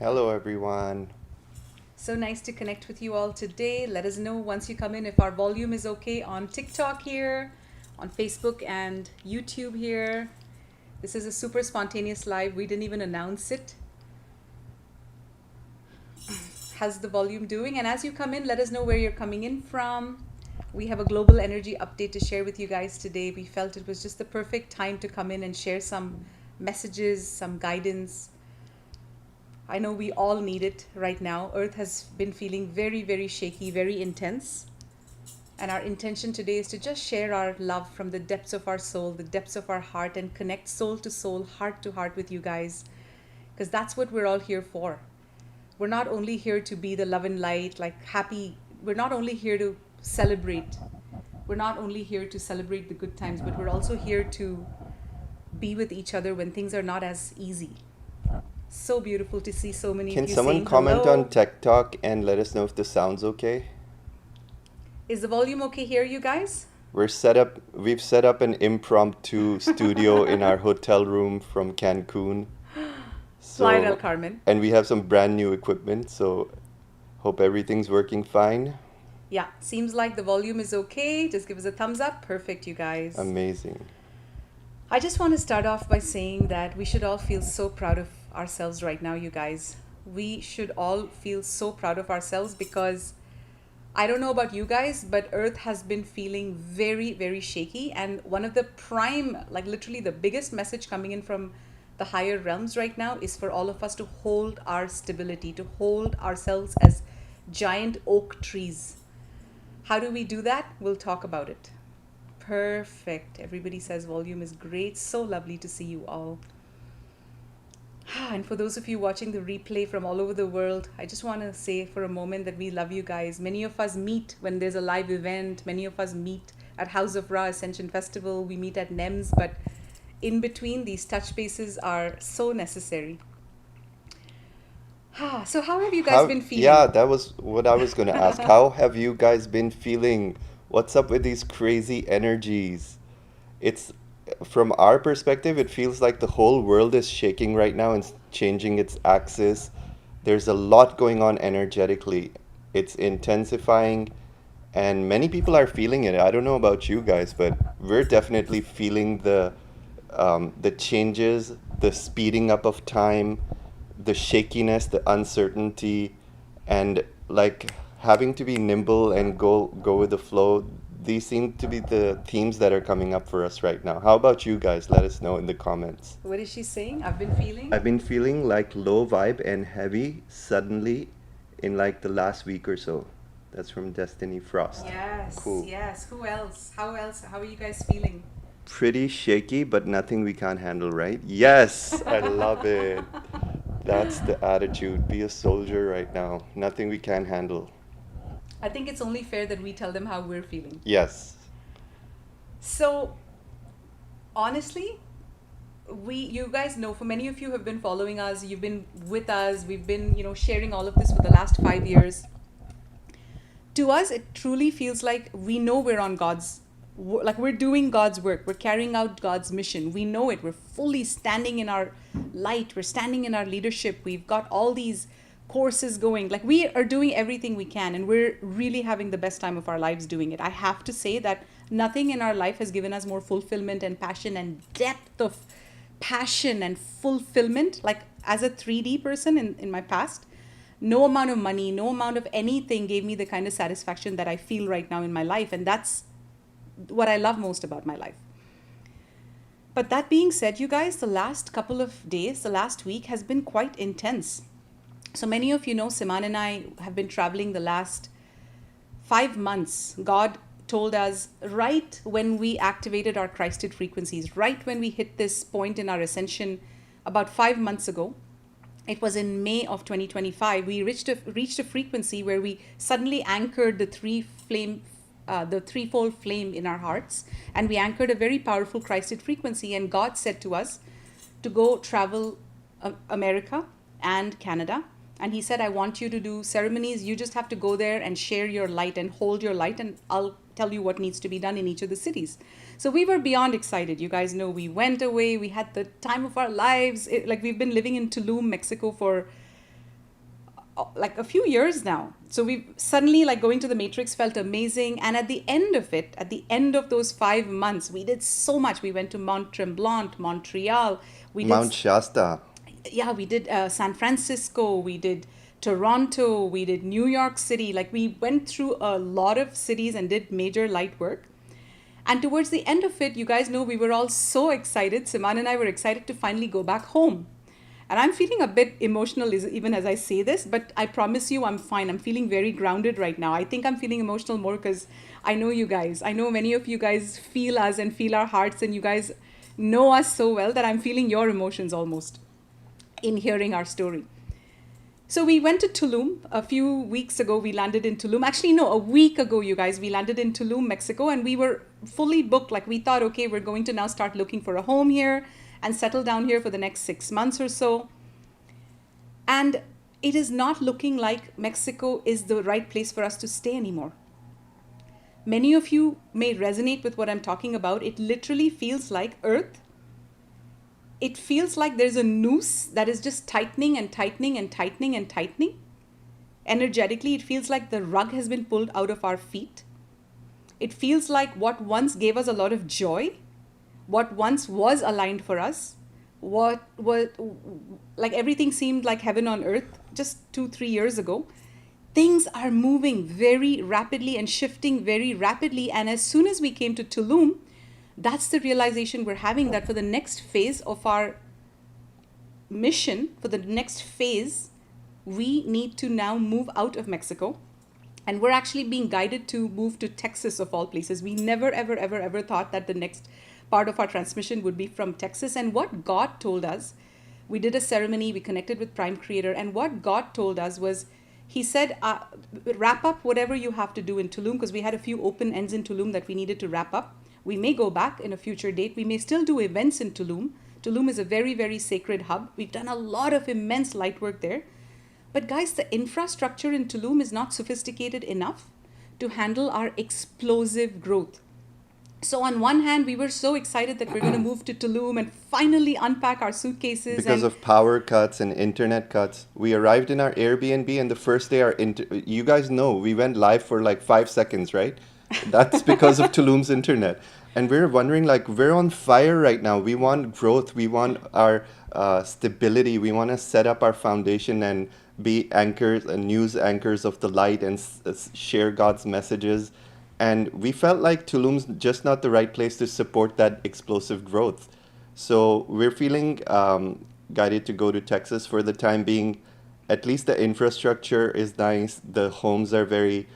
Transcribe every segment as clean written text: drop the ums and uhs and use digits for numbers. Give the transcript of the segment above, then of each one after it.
Hello, everyone. So nice to connect with you all today. Let us know once you come in if our volume is okay on TikTok here, on Facebook and YouTube here. This is a super spontaneous live. We didn't even announce it. How's the volume doing? And as you come in, let us know where you're coming in from. We have a global energy update to share with you guys today. We felt it was just the perfect time to come in and share some messages, some guidance. I know we all need it right now. Earth has been feeling very, very shaky, very intense. And our intention today is to just share our love from the depths of our soul, the depths of our heart, and connect soul to soul, heart to heart with you guys. Because that's what we're all here for. We're not only here to be the love and light, like happy. We're not only here to celebrate. We're not only here to celebrate the good times, but we're also here to be with each other when things are not as easy. So beautiful to see so many Can of you someone saying comment on hello. TikTok and let us know if the sound's okay? Is the volume okay here, you guys? We've set up an impromptu studio in our hotel room from Cancun. Playa del So, Carmen. and we have some brand new equipment, so hope everything's working fine. Yeah, seems like the volume is okay. Just give us a thumbs up. Perfect, you guys. Amazing. I just want to start off by saying that we should all feel so proud of ourselves right now, you guys. We should all feel so proud of ourselves because I don't know about you guys, but Earth has been feeling very, very shaky. And one of the prime, like literally the biggest message coming in from the higher realms right now is for all of us to hold our stability, to hold ourselves as giant oak trees. How do we do that? We'll talk about it. Perfect. Everybody says volume is great. So lovely to see you all. And for those of you watching the replay from all over the world, I just want to say for a moment that we love you guys. Many of us meet when there's a live event. Many of us meet at House of Ra Ascension Festival. We meet at NEMS. But in between, these touch bases are so necessary. So how have you guys been Yeah, feeling? that was what I was gonna ask. How have you guys been feeling? What's up with these crazy energies? It's from our perspective, it feels like the whole world is shaking right now and changing its axis. There's a lot going on energetically. It's intensifying, and many people are feeling it. I don't know about you guys, but we're definitely feeling the changes, the speeding up of time, the shakiness, the uncertainty, and like having to be nimble and go with the flow. These seem to be the themes that are coming up for us right now. How about you guys? Let us know in the comments. What is she saying? I've been feeling. I've been feeling like low vibe and heavy suddenly in like the last week or so. That's from Destiny Frost. Yes, Cool. yes. Who else? How else? How are you guys feeling? Pretty shaky, but nothing we can't handle, right? Yes, I love it. That's the attitude. Be a soldier right now. Nothing we can't handle. I think it's only fair that we tell them how we're feeling. Yes. So, honestly, you guys know, for many of you who have been following us, you've been with us, we've been, sharing all of this for the last 5 years. To us, it truly feels like we know we're on like we're doing God's work. We're carrying out God's mission. We know it. We're fully standing in our light. We're standing in our leadership. We've got all these courses going. Like we are doing everything we can, and we're really having the best time of our lives doing it. I have to say that nothing in our life has given us more fulfillment and passion and depth of passion and fulfillment. Like as a 3D person in my past, no amount of money, no amount of anything gave me the kind of satisfaction that I feel right now in my life. And that's what I love most about my life. But that being said, you guys, the last couple of days, the last week has been quite intense. So many of you know, Siman and I have been traveling the last 5 months. God told us right when we activated our Christed frequencies, right when we hit this point in our ascension about 5 months ago. It was in May of 2025. We reached a frequency where we suddenly anchored the threefold flame in our hearts, and we anchored a very powerful Christed frequency. And God said to us to go travel America and Canada. And He said, I want you to do ceremonies. You just have to go there and share your light and hold your light, and I'll tell you what needs to be done in each of the cities. So we were beyond excited. You guys know we went away. We had the time of our lives. Like we've been living in Tulum, Mexico for like a few years now. So we suddenly, like, going to the Matrix felt amazing. And at the end of it, at the end of those 5 months, we did so much. We went to Mont Tremblant, Montreal. We did, Mount Shasta. yeah, we did San Francisco. We did Toronto. We did New York City. Like, we went through a lot of cities and did major light work. And towards the end of it, you guys know we were all so excited. Siman and I were excited to finally go back home. And I'm feeling a bit emotional even as I say this, but I promise you I'm fine. I'm feeling very grounded right now. I think I'm feeling emotional more because I know you guys. I know many of you guys feel us and feel our hearts, and you guys know us so well that I'm feeling your emotions almost in hearing our story. So we went to Tulum a few weeks ago. We landed in Tulum. Actually, no, a week ago, you guys, we landed in Tulum, Mexico, and we were fully booked. Like, we thought, okay, we're going to now start looking for a home here and settle down here for the next 6 months or so. And it is not looking like Mexico is the right place for us to stay anymore. Many of you may resonate with what I'm talking about. It literally feels like Earth. It feels like there's a noose that is just tightening and tightening and tightening and tightening. Energetically, it feels like the rug has been pulled out of our feet. It feels like what once gave us a lot of joy, what once was aligned for us, what was like everything seemed like heaven on earth just 2-3 years ago. Things are moving very rapidly and shifting very rapidly. And as soon as we came to Tulum, that's the realization we're having, that for the next phase of our mission, for the next phase, we need to now move out of Mexico. And we're actually being guided to move to Texas, of all places. We never, ever, ever, ever thought that the next part of our transmission would be from Texas. And what God told us, we did a ceremony, we connected with Prime Creator, and what God told us was, He said, wrap up whatever you have to do in Tulum, because we had a few open ends in Tulum that we needed to wrap up. We may go back in a future date. We may still do events in Tulum. Tulum is a very, very sacred hub. We've done a lot of immense light work there. But guys, the infrastructure in Tulum is not sophisticated enough to handle our explosive growth. So on one hand, we were so excited that we're going to move to Tulum and finally unpack our suitcases. Because of power cuts and internet cuts. We arrived in our Airbnb, and the first day you guys know, we went live for like 5 seconds, right? That's because of Tulum's internet. And we're wondering, like, we're on fire right now. We want growth. We want our stability. We want to set up our foundation and be anchors and news anchors of the light and share God's messages. And we felt like Tulum's just not the right place to support that explosive growth. So we're feeling guided to go to Texas for the time being. At least the infrastructure is nice. The homes are very,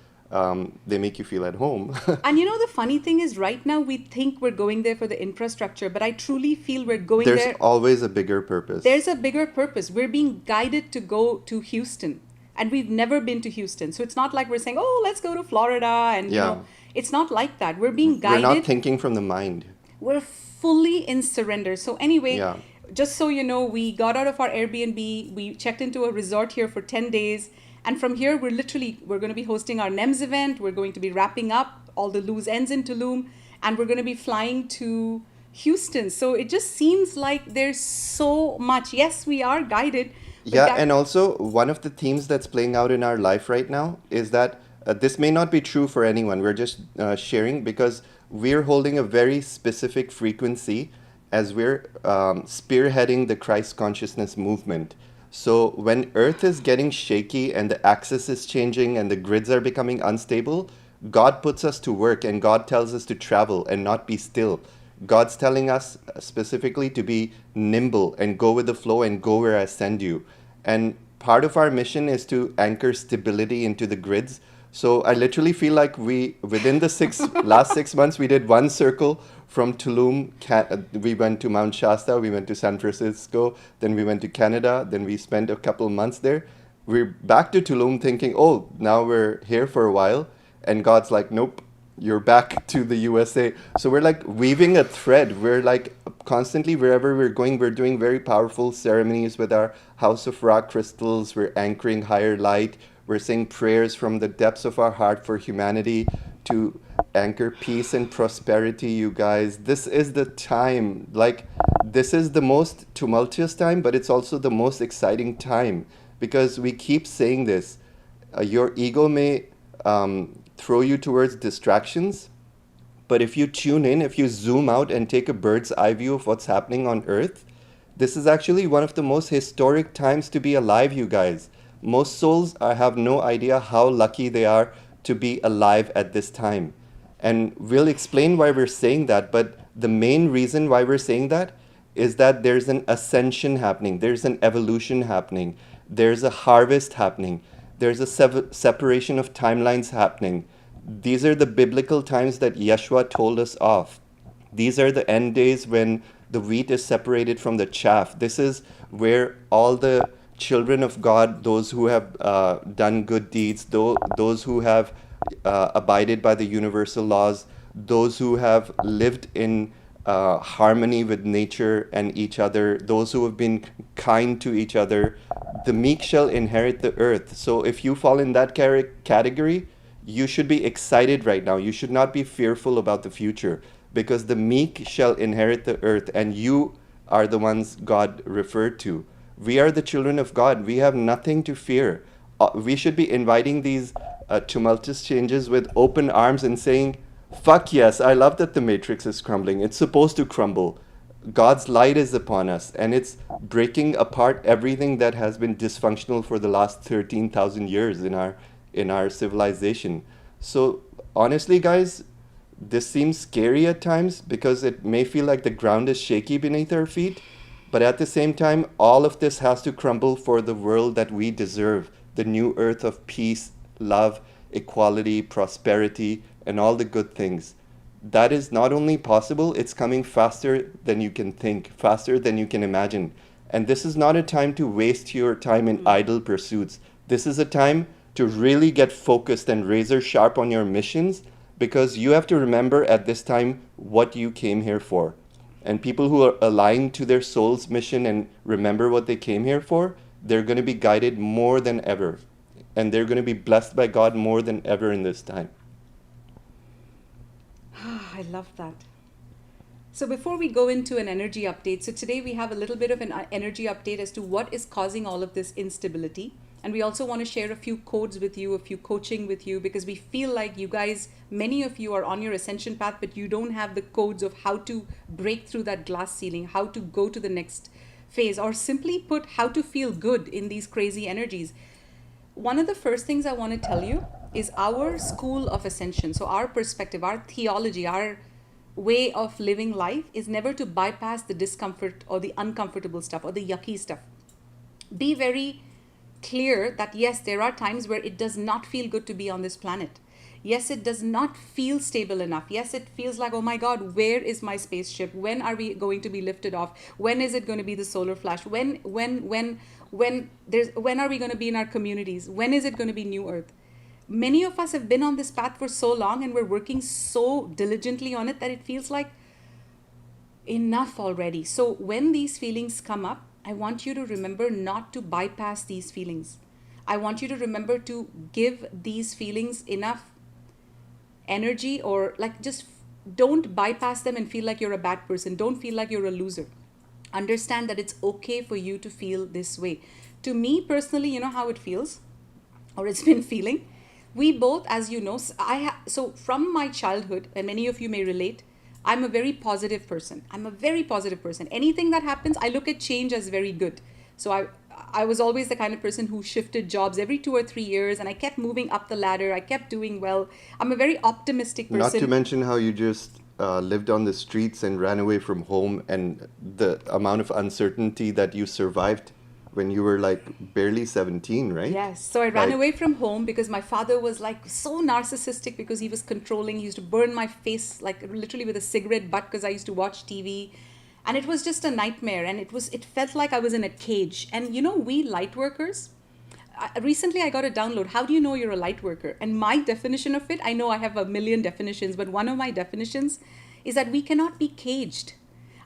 they make you feel at home. And you know, the funny thing is, right now we think we're going there for the infrastructure, but I truly feel we're going There's there. always a bigger purpose. There's a bigger purpose. We're being guided to go to Houston, and we've never been to Houston. So it's not like we're saying, oh, let's go to Florida. And, Yeah. you know, it's not like that. We're being We're guided. not thinking from the mind. We're fully in surrender. So anyway, Yeah. just so you know, we got out of our Airbnb. We checked into a resort here for 10 days. And from here, we're going to be hosting our NEMS event. We're going to be wrapping up all the loose ends in Tulum. And we're going to be flying to Houston. So it just seems like there's so much. Yes, we are guided. but Yeah, that- and also one of the themes that's playing out in our life right now is that this may not be true for anyone. We're just sharing because we're holding a very specific frequency as we're spearheading the Christ consciousness movement. So when Earth is getting shaky and the axis is changing and the grids are becoming unstable, God puts us to work and God tells us to travel and not be still. God's telling us specifically to be nimble and go with the flow and go where I send you. And part of our mission is to anchor stability into the grids. So I literally feel like within the last 6 months, we did one circle from Tulum. We went to Mount Shasta, we went to San Francisco, then we went to Canada, then we spent a couple months there. We're back to Tulum thinking, oh, now we're here for a while. And God's like, nope, you're back to the USA. So we're like weaving a thread. We're like constantly, wherever we're going, we're doing very powerful ceremonies with our House of Rock crystals. We're anchoring higher light. We're saying prayers from the depths of our heart for humanity to anchor peace and prosperity, you guys. This is the time. Like, this is the most tumultuous time, but it's also the most exciting time because we keep saying this. Your ego may throw you towards distractions, but if you tune in, if you zoom out and take a bird's eye view of what's happening on Earth, this is actually one of the most historic times to be alive, you guys. Most souls have no idea how lucky they are to be alive at this time. And we'll explain why we're saying that, but the main reason why we're saying that is that there's an ascension happening, there's an evolution happening, there's a harvest happening, there's a separation of timelines happening. These are the biblical times that Yeshua told us of. These are the end days when the wheat is separated from the chaff. This is where all the children of God, those who have done good deeds, those who have abided by the universal laws, those who have lived in harmony with nature and each other, those who have been kind to each other, the meek shall inherit the earth. So if you fall in that category, you should be excited right now. You should not be fearful about the future, because the meek shall inherit the earth, and you are the ones God referred to. We are the children of God. We have nothing to fear. We should be inviting these tumultuous changes with open arms and saying, fuck yes, I love that the matrix is crumbling. It's supposed to crumble. God's light is upon us, and it's breaking apart everything that has been dysfunctional for the last 13,000 years in our civilization. So honestly, guys, this seems scary at times because it may feel like the ground is shaky beneath our feet, but at the same time, all of this has to crumble for the world that we deserve, the new earth of peace, love, equality, prosperity, and all the good things. That is not only possible, it's coming faster than you can think, faster than you can imagine. And this is not a time to waste your time in idle pursuits. This is a time to really get focused and razor sharp on your missions, because you have to remember at this time what you came here for. And people who are aligned to their soul's mission and remember what they came here for, they're going to be guided more than ever. And they're going to be blessed by God more than ever in this time. I love that. So before we go into an energy update, so today we have a little bit of an energy update as to what is causing all of this instability. And we also want to share a few codes with you, a few coaching with you, because we feel like you guys, many of you are on your ascension path, but you don't have the codes of how to break through that glass ceiling, how to go to the next phase, or simply put, how to feel good in these crazy energies. One of the first things I want to tell you is our school of ascension. So our perspective, our theology, our way of living life is never to bypass the discomfort or the uncomfortable stuff or the yucky stuff. Be very clear that yes, there are times where it does not feel good to be on this planet. Yes, it does not feel stable enough. Yes, it feels like, oh my God, where is my spaceship? When are we going to be lifted off? When is it going to be the solar flash? When are we going to be in our communities? When is it going to be New Earth? Many of us have been on this path for so long and we're working so diligently on it that it feels like enough already. So when these feelings come up, I want you to remember not to bypass these feelings. I want you to remember to give these feelings enough energy, or like just don't bypass them and feel like you're a bad person. Don't feel like you're a loser. Understand that it's okay for you to feel this way. To me personally, you know how it feels, or it's been feeling. We both, as you know, so from my childhood, and many of you may relate, I'm a very positive person. I'm a very positive person. Anything that happens, I look at change as very good. So I was always the kind of person who shifted jobs every 2 or 3 years, and I kept moving up the ladder. I kept doing well. I'm a very optimistic Not to person. mention how you just lived on the streets and ran away from home, and the amount of uncertainty that you survived when you were like barely 17, right? Yes. So I ran Like, away from home because my father was like so narcissistic because he was controlling. He used to burn my face like literally with a cigarette butt because I used to watch TV. And it was just a nightmare. And it felt like I was in a cage. And you know, we light workers, recently I got a download. How do you know you're a light worker? And my definition of it, I know I have a million definitions, but one of my definitions is that we cannot be caged.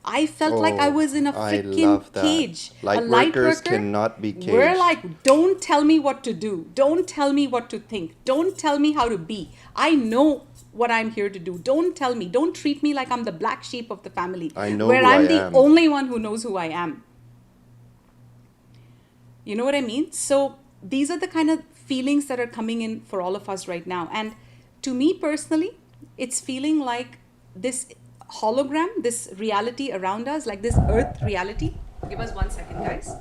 I felt like I oh, was in a I freaking love that. cage. A Light light workers worker, cannot be we're caged. like, don't tell me what to do. Don't tell me what to think. Don't tell me how to be. I know what I'm here to do. Don't tell me. Don't treat me like I'm the black sheep of the family, I know where who I I'm the am. only one who knows who I am. You know what I mean? So these are the kind of feelings that are coming in for all of us right now. And to me personally, it's feeling like this hologram, this reality around us, like this earth reality. Give us 1 second, guys.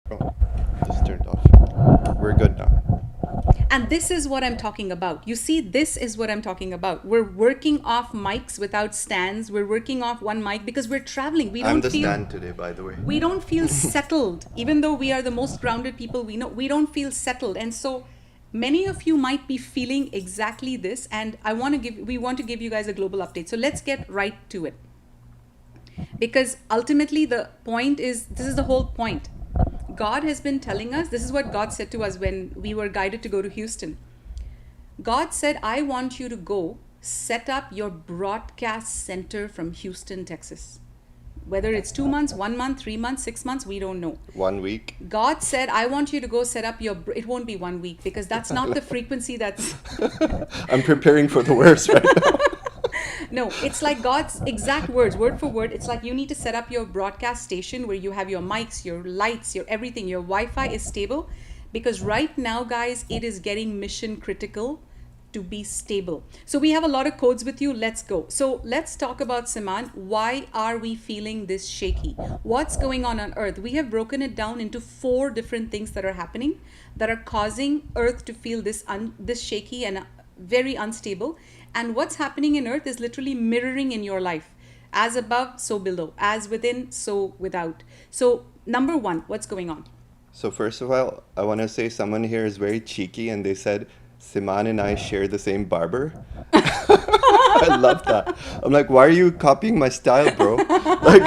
Oh, this turned off. We're good now. And this is what I'm talking about. You see, this is what I'm talking about. We're working off mics without stands. We're working off one mic because we're traveling. We I'm don't the feel stand today, by the way. we don't feel settled. Even though we are the most grounded people we know, we don't feel settled. And so many of you might be feeling exactly this. And we want to give you guys a global update. So let's get right to it. Because ultimately the point is, this is the whole point. God has been telling us, this is what God said to us when we were guided to go to Houston. God said, I want you to go set up your broadcast center from Houston, Texas. Whether it's 2 months, 1 month, 3 months, 6 months, we don't know. 1 week. God said, I want you to go set up it won't be 1 week because that's not the frequency that's. I'm preparing for the worst right now. No, it's like God's exact words, word for word. It's like you need to set up your broadcast station where you have your mics, your lights, your everything, your Wi-Fi is stable. Because right now, guys, it is getting mission critical to be stable. So we have a lot of codes with you. Let's go. So let's talk about Siman. Why are we feeling this shaky? What's going on Earth? We have broken it down into 4 different things that are happening that are causing Earth to feel this shaky and very unstable. And what's happening in Earth is literally mirroring in your life. As above, so below. As within, so without. So number 1, what's going on? So first of all, I want to say someone here is very cheeky and they said, Siman and I share the same barber. I love that. I'm like, why are you copying my style, bro? Like,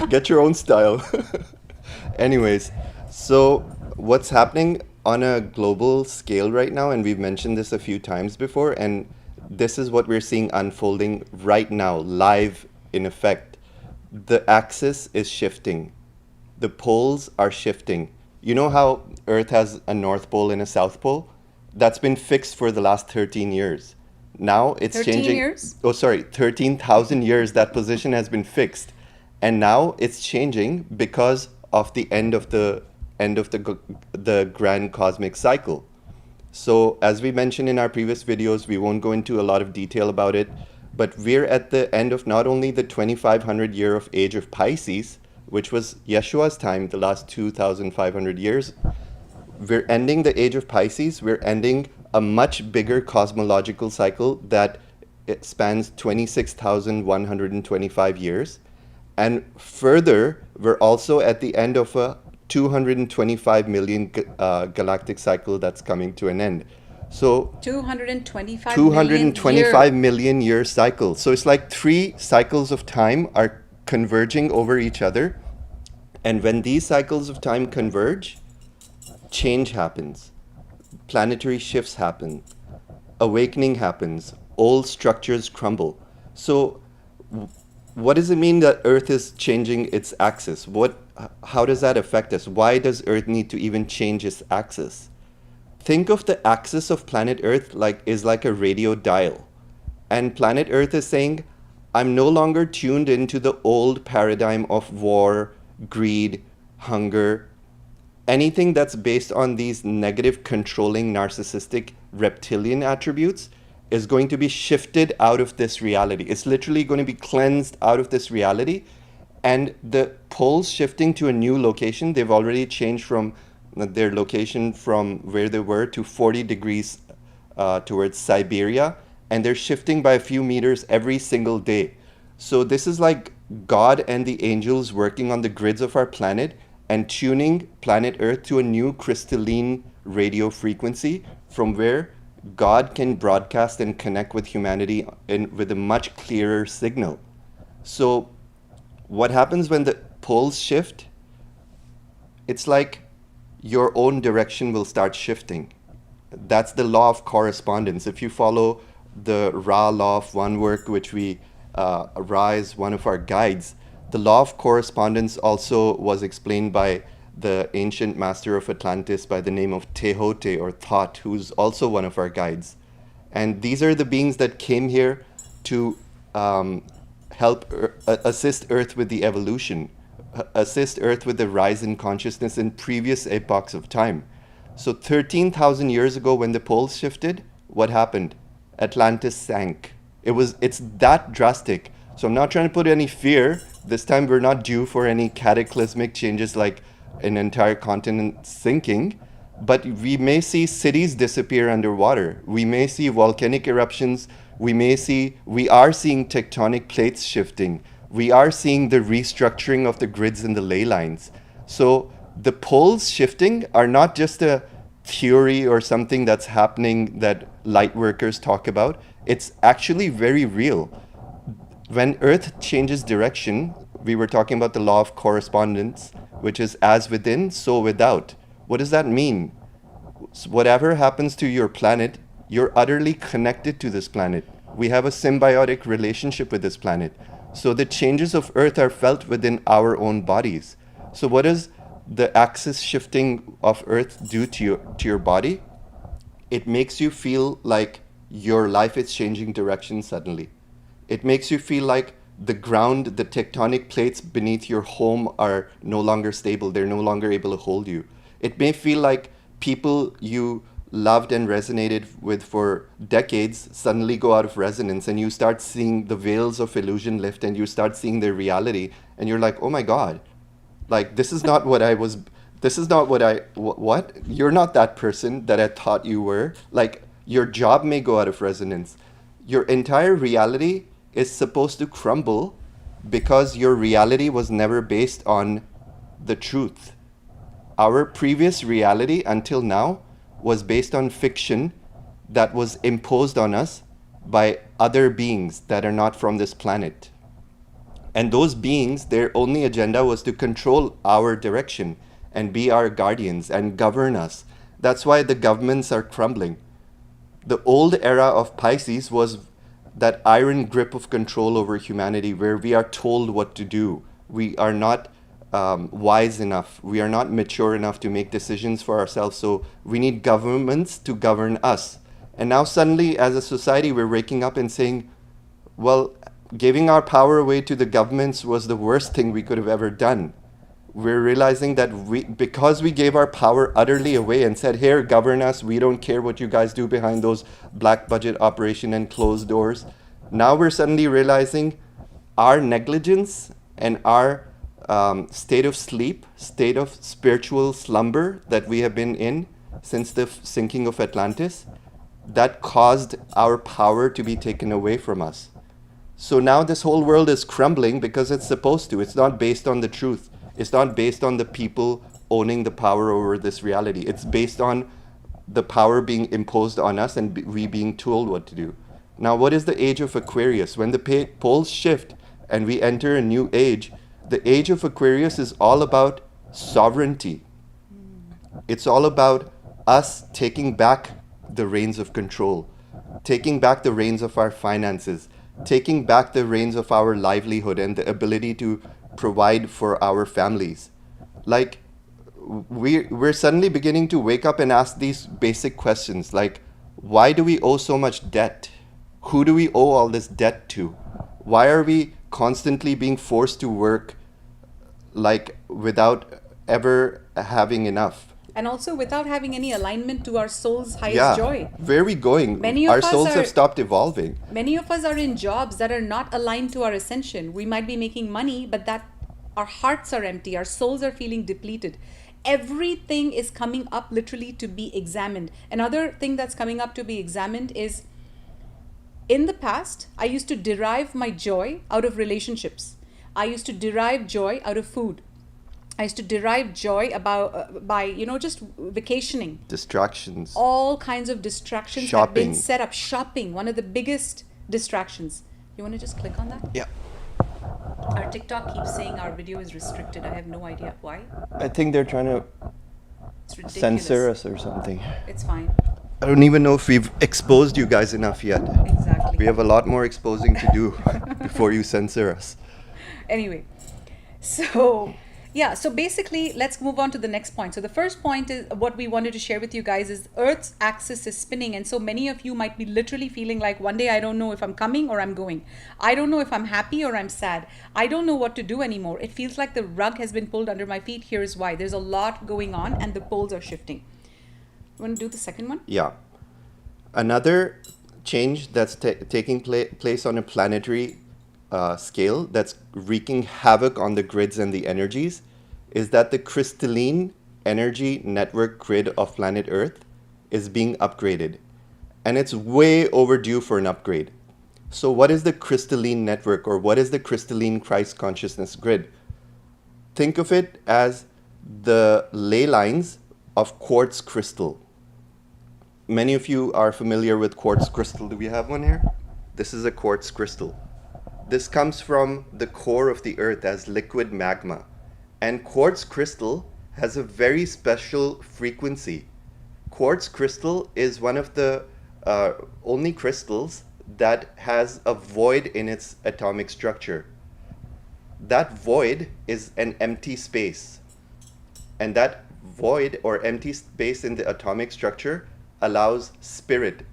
get your own style. Anyways, so what's happening on a global scale right now, and we've mentioned this a few times before, and this is what we're seeing unfolding right now, live in effect. The axis is shifting. The poles are shifting. You know how Earth has a North Pole and a South Pole? That's been fixed for the last 13 years. Now it's 13 changing. years? Oh, sorry, 13,000 years that position has been fixed. And now it's changing because of the end of the grand cosmic cycle. So as we mentioned in our previous videos, we won't go into a lot of detail about it, but we're at the end of not only the 2500 year of age of Pisces, which was Yeshua's time, the last 2,500 years. We're ending the age of Pisces. We're ending a much bigger cosmological cycle that it spans 26,125 years. And further, we're also at the end of a 225 million galactic cycle that's coming to an end. So 225 million year cycle. So it's like 3 cycles of time are converging over each other. And when these cycles of time converge, change happens. Planetary shifts happen. Awakening happens. Old structures crumble. So what does it mean that Earth is changing its axis? How does that affect us? Why does Earth need to even change its axis? Think of the axis of planet Earth is like a radio dial. And planet Earth is saying, I'm no longer tuned into the old paradigm of war, greed, hunger, anything that's based on these negative, controlling, narcissistic, reptilian attributes is going to be shifted out of this reality. It's literally going to be cleansed out of this reality. And the poles shifting to a new location, they've already changed from their location from where they were to 40 degrees towards Siberia. And they're shifting by a few meters every single day. So this is like God and the angels working on the grids of our planet and tuning planet Earth to a new crystalline radio frequency from where God can broadcast and connect with humanity with a much clearer signal. So, what happens when the poles shift? It's like your own direction will start shifting. That's the law of correspondence. If you follow the Ra law of one work, which Ra is one of our guides, the law of correspondence also was explained by the ancient master of Atlantis by the name of Tehote or Thought, who's also one of our guides. And these are the beings that came here to assist Earth with the evolution, assist Earth with the rise in consciousness in previous epochs of time. So 13,000 years ago, when the poles shifted, what happened? Atlantis sank. It's that drastic. So I'm not trying to put any fear. This time we're not due for any cataclysmic changes like an entire continent sinking, but we may see cities disappear underwater. We may see volcanic eruptions. We are seeing tectonic plates shifting. We are seeing the restructuring of the grids and the ley lines. So the poles shifting are not just a theory or something that's happening that light workers talk about. It's actually very real. When Earth changes direction, we were talking about the law of correspondence, which is as within, so without. What does that mean? Whatever happens to your planet, you're utterly connected to this planet. We have a symbiotic relationship with this planet. So the changes of Earth are felt within our own bodies. So what does the axis shifting of Earth do to your body? It makes you feel like your life is changing direction suddenly. It makes you feel like the ground, the tectonic plates beneath your home are no longer stable. They're no longer able to hold you. It may feel like people you loved and resonated with for decades suddenly go out of resonance, and you start seeing the veils of illusion lift and you start seeing their reality, and you're like, oh my God, like this is not what I was, this is not what what? You're not that person that I thought you were. Like your job may go out of resonance. Your entire reality is supposed to crumble because your reality was never based on the truth. Our previous reality until now was based on fiction that was imposed on us by other beings that are not from this planet. And those beings, their only agenda was to control our direction and be our guardians and govern us. That's why the governments are crumbling. The old era of Pisces was that iron grip of control over humanity where we are told what to do. We are not wise enough. We are not mature enough to make decisions for ourselves. So we need governments to govern us. And now suddenly as a society, we're waking up and saying, well, giving our power away to the governments was the worst thing we could have ever done. We're realizing that because we gave our power utterly away and said, here, govern us, we don't care what you guys do behind those black budget operation and closed doors. Now we're suddenly realizing our negligence and our state of sleep, state of spiritual slumber that we have been in since the sinking of Atlantis, that caused our power to be taken away from us. So now this whole world is crumbling because it's supposed to. It's not based on the truth. It's not based on the people owning the power over this reality. It's based on the power being imposed on us and we being told what to do. Now, what is the age of Aquarius? When the poles shift and we enter a new age, the age of Aquarius is all about sovereignty. It's all about us taking back the reins of control, taking back the reins of our finances, taking back the reins of our livelihood and the ability to provide for our families. Like, we're suddenly beginning to wake up and ask these basic questions like, why do we owe so much debt? Who do we owe all this debt to? Why are we constantly being forced to work like without ever having enough? And also without having any alignment to our soul's highest Yeah, joy. where are we going? Many Our of us souls are have stopped evolving. Many of us are in jobs that are not aligned to our ascension. We might be making money, but that our hearts are empty, our souls are feeling depleted. Everything is coming up literally to be examined. Another thing that's coming up to be examined is, in the past, I used to derive my joy out of relationships. I used to derive joy out of food. I used to derive joy about by just vacationing. Distractions. All kinds of distractions have been Shopping. set up. Shopping, one of the biggest distractions. You want to just click on that? Yeah. Our TikTok keeps saying our video is restricted. I have no idea why. I think they're trying to It's ridiculous. censor us or something. It's fine. I don't even know if we've exposed you guys enough yet. Exactly. We have a lot more exposing to do before you censor us. Anyway, so yeah, so basically let's move on to the next point. So the first point is what we wanted to share with you guys is Earth's axis is spinning, and so many of you might be literally feeling like one day I don't know if I'm coming or I'm going. I don't know if I'm happy or I'm sad. I don't know what to do anymore. It feels like the rug has been pulled under my feet. Here's why. There's a lot going on and the poles are shifting. You want to do the second one? Yeah. Another change that's taking place on a planetary scale that's wreaking havoc on the grids and the energies is that the crystalline energy network grid of planet Earth is being upgraded. And it's way overdue for an upgrade. So what is the crystalline network, or what is the crystalline Christ consciousness grid? Think of it as the ley lines of quartz crystal. Many of you are familiar with quartz crystal. Do we have one here? This is a quartz crystal. This comes from the core of the earth as liquid magma. And quartz crystal has a very special frequency. Quartz crystal is one of the only crystals that has a void in its atomic structure. That void is an empty space. And that void or empty space in the atomic structure allows spirit.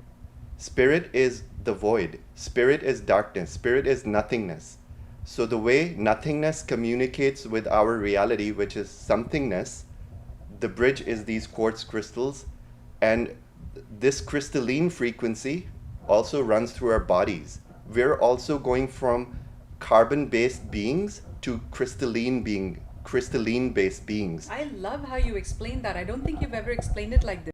Spirit is the void. Spirit is darkness. Spirit is nothingness. So the way nothingness communicates with our reality, which is somethingness, the bridge is these quartz crystals. And this crystalline frequency also runs through our bodies. We're also going from carbon-based beings to crystalline-based beings. I love how you explained that. I don't think you've ever explained it like this.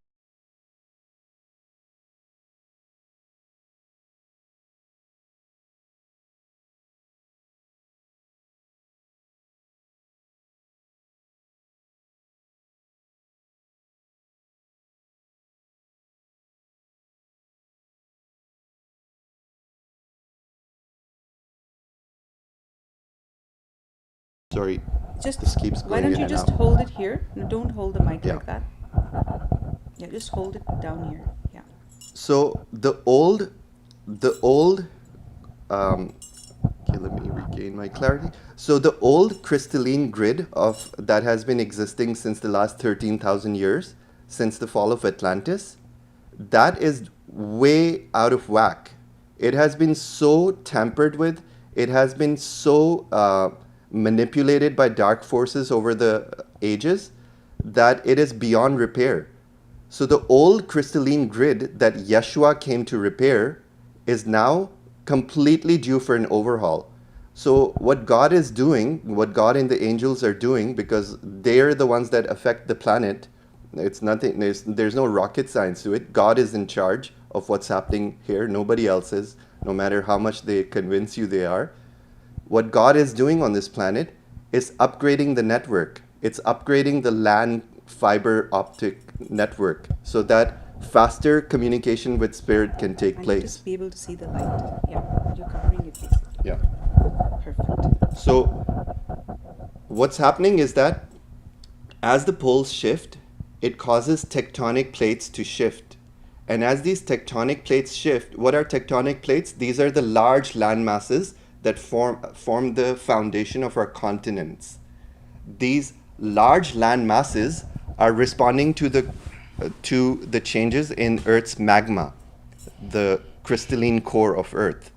Sorry, Just this keeps why going don't in you and just out. hold it here? No, don't hold the mic Yeah. like that. Yeah, just hold it down here. Yeah. So the old, okay, let me regain my clarity. So the old crystalline grid of that has been existing since the last 13,000 years, since the fall of Atlantis, that is way out of whack. It has been so tampered with. It has been so manipulated by dark forces over the ages that it is beyond repair. So the old crystalline grid that Yeshua came to repair is now completely due for an overhaul. So what God is doing, what God and the angels are doing, because they're the ones that affect the planet, it's nothing, there's no rocket science to it. God is in charge of what's happening here. Nobody else is, no matter how much they convince you they are. What God is doing on this planet is upgrading the network. It's upgrading the LAN fiber optic network so that faster communication with spirit can take I need place. to be able to see the light. Yeah, you're covering it basically. Yeah. Perfect. So what's happening is that as the poles shift, it causes tectonic plates to shift. And as these tectonic plates shift, what are tectonic plates? These are the large land masses that form the foundation of our continents. These large land masses are responding to the changes in Earth's magma, the crystalline core of Earth.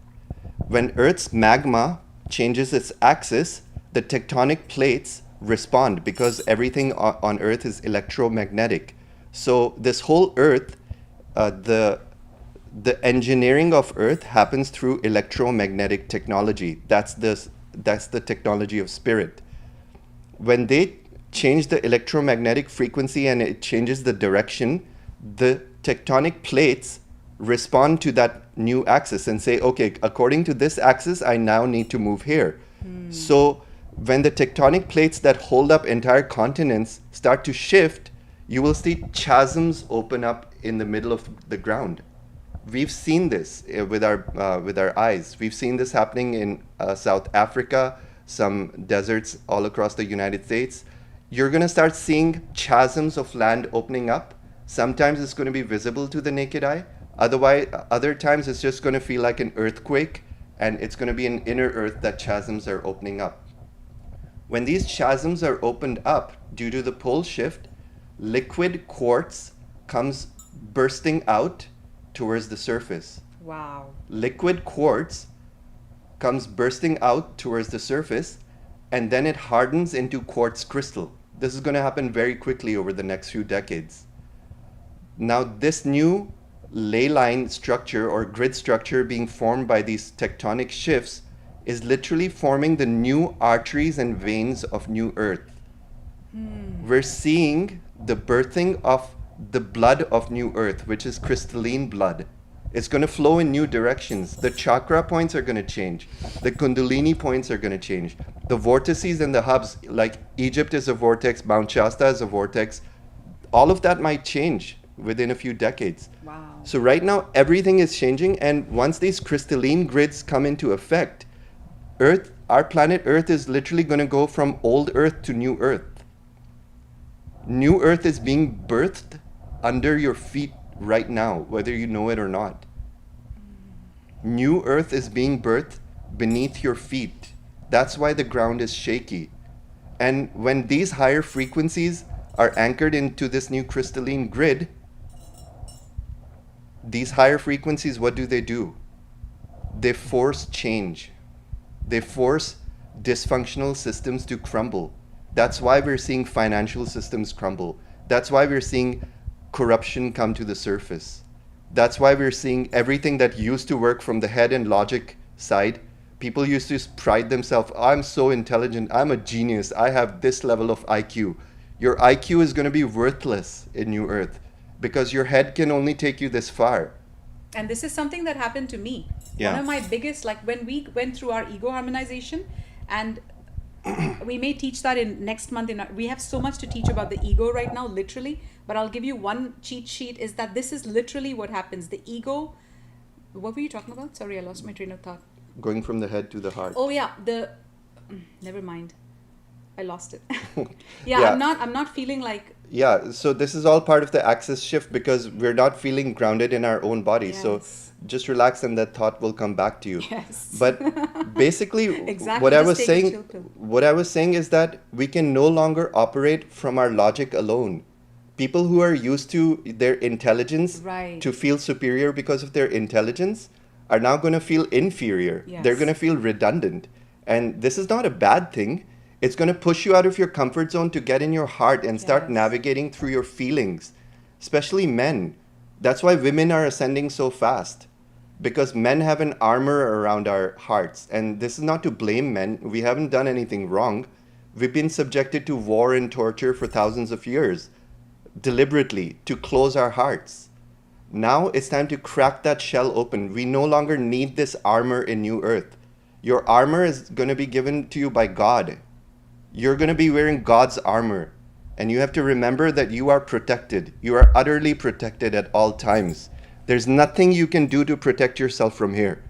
When Earth's magma changes its axis, the tectonic plates respond because everything on Earth is electromagnetic. So this whole Earth, the engineering of Earth happens through electromagnetic technology. That's the technology of spirit. When they change the electromagnetic frequency and it changes the direction, the tectonic plates respond to that new axis and say, okay, according to this axis, I now need to move here. So When the tectonic plates that hold up entire continents start to shift, you will see chasms open up in the middle of the ground. We've seen this with our eyes. We've seen this happening in South Africa, some deserts all across the United States. You're going to start seeing chasms of land opening up. Sometimes it's going to be visible to the naked eye. Otherwise, other times it's just going to feel like an earthquake, and it's going to be an inner earth that chasms are opening up. When these chasms are opened up due to the pole shift, liquid quartz comes bursting out towards the surface. Wow. Liquid quartz comes bursting out towards the surface, and then it hardens into quartz crystal. This is going to happen very quickly over the next few decades. Now, this new ley line structure or grid structure being formed by these tectonic shifts is literally forming the new arteries and veins of new earth. We're seeing the birthing of the blood of new earth, which is crystalline blood. It's going to flow in new directions. The chakra points are going to change. The kundalini points are going to change. The vortices and the hubs, like Egypt is a vortex, Mount Shasta is a vortex, all of that might change within a few decades. Wow. So right now, everything is changing, and once these crystalline grids come into effect, Earth, our planet Earth, is literally going to go from old Earth to new Earth. New Earth is being birthed under your feet right now, whether you know it or not. New Earth is being birthed beneath your feet. That's why the ground is shaky. And when these higher frequencies are anchored into this new crystalline grid, these higher frequencies, what do? They force change. They force dysfunctional systems to crumble. That's why we're seeing financial systems crumble. That's why we're seeing corruption come to the surface. That's why we're seeing everything that used to work from the head and logic side. People used to pride themselves, I'm so intelligent, I'm a genius, I have this level of IQ. Your IQ is going to be worthless in New Earth because your head can only take you this far. And this is something that happened to me. Yeah. One of my biggest, like when we went through our ego harmonization, and we may teach that in next month. We have so much to teach about the ego right now, literally. But I'll give you one cheat sheet, is that this is literally what happens. The ego, what were you talking about? Sorry, I lost my train of thought. Going from the head to the heart. Oh yeah, never mind. I lost it. Yeah. I'm not feeling like. Yeah, so this is all part of the axis shift because we're not feeling grounded in our own body. So Yes. just relax and that thought will come back to you. Yes. But basically Exactly, what I just was take a saying chill pill. what I was saying is that we can no longer operate from our logic alone. People who are used to their intelligence Right. to feel superior because of their intelligence are now going to feel inferior. Yes. They're going to feel redundant. And this is not a bad thing. It's going to push you out of your comfort zone to get in your heart and start Yes. navigating through your feelings, especially men. That's why women are ascending so fast, because men have an armor around our hearts. And this is not to blame men. We haven't done anything wrong. We've been subjected to war and torture for thousands of years, deliberately, to close our hearts. Now it's time to crack that shell open. We no longer need this armor in New Earth. Your armor is going to be given to you by God. You're going to be wearing God's armor. And you have to remember that you are protected. You are utterly protected at all times. There's nothing you can do to protect yourself from here.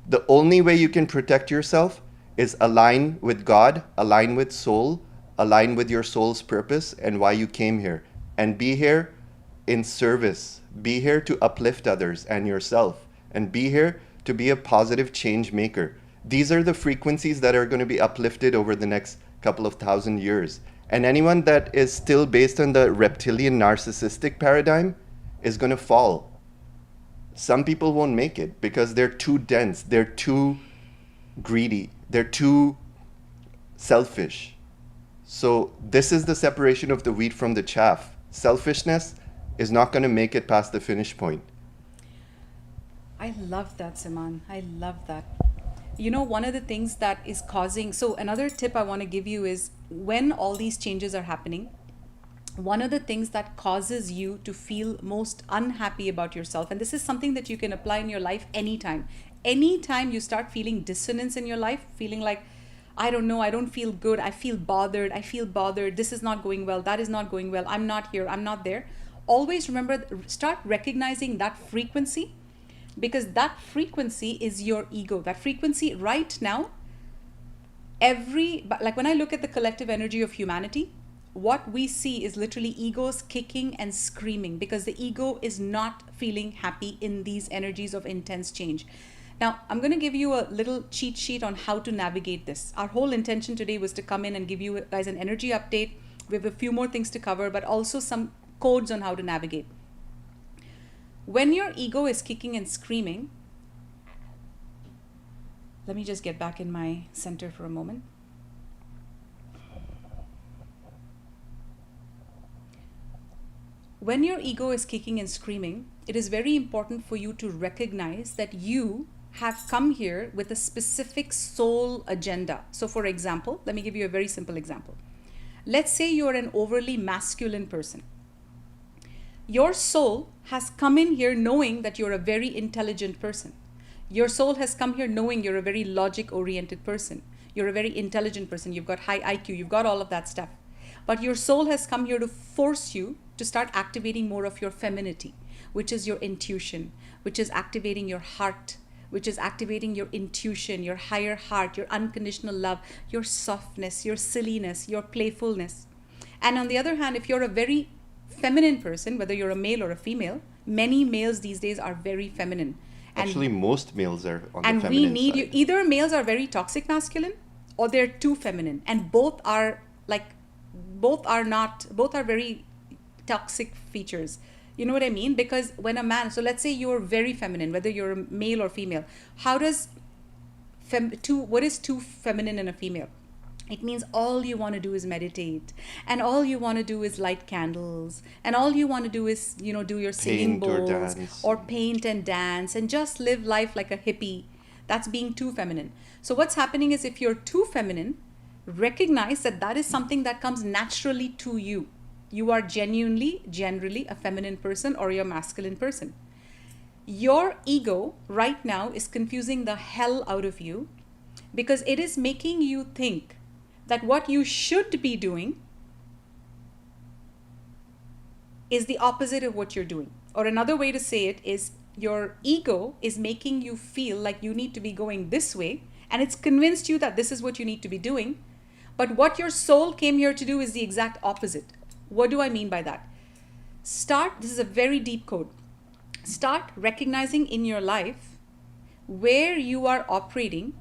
The only way you can protect yourself is align with God, align with soul, align with your soul's purpose and why you came here. And be here in service. Be here to uplift others and yourself. And be here to be a positive change maker. These are the frequencies that are going to be uplifted over the next couple of thousand years. And anyone that is still based on the reptilian narcissistic paradigm is going to fall. Some people won't make it because they're too dense, they're too greedy, they're too selfish. So this is the separation of the wheat from the chaff. Selfishness is not going to make it past the finish point. I love that, Siman. I love that. You know, one of the things that is causing, so another tip I want to give you is when all these changes are happening, one of the things that causes you to feel most unhappy about yourself, and this is something that you can apply in your life anytime you start feeling dissonance in your life, feeling like I don't know, I don't feel good, I feel bothered, this is not going well, that is not going well, I'm not here, I'm not there. Always remember, start recognizing that frequency, because that frequency is your ego. That frequency right now, like when I look at the collective energy of humanity, what we see is literally egos kicking and screaming, because the ego is not feeling happy in these energies of intense change. Now, I'm going to give you a little cheat sheet on how to navigate this. Our whole intention today was to come in and give you guys an energy update. We have a few more things to cover, but also some codes on how to navigate. When your ego is kicking and screaming, let me just get back in my center for a moment. When your ego is kicking and screaming, it is very important for you to recognize that you have come here with a specific soul agenda. So for example, let me give you a very simple example. Let's say you're an overly masculine person. Your soul has come in here knowing that you're a very intelligent person. Your soul has come here knowing you're a very logic-oriented person. You're a very intelligent person. You've got high IQ. You've got all of that stuff. But your soul has come here to force you to start activating more of your femininity, which is your intuition, which is activating your heart, which is activating your intuition, your higher heart, your unconditional love, your softness, your silliness, your playfulness. And on the other hand, if you're a very feminine person, whether you're a male or a female, many males these days are very feminine. And, Actually, most males are on the and feminine we need side. you. Either males are very toxic masculine, or they're too feminine, and both are very toxic features. You know what I mean? Because when a man, so let's say you're very feminine, whether you're a male or female, what is too feminine in a female? It means all you want to do is meditate, and all you want to do is light candles, and all you want to do is, do your singing Paint or bowls, dance. or paint and dance, and just live life like a hippie. That's being too feminine. So what's happening is, if you're too feminine, recognize that that is something that comes naturally to you. You are generally a feminine person, or you're a masculine person. Your ego right now is confusing the hell out of you, because it is making you think that what you should be doing is the opposite of what you're doing. Or another way to say it is, your ego is making you feel like you need to be going this way, and it's convinced you that this is what you need to be doing. But what your soul came here to do is the exact opposite. What do I mean by that? This is a very deep code. Start recognizing in your life where you are operating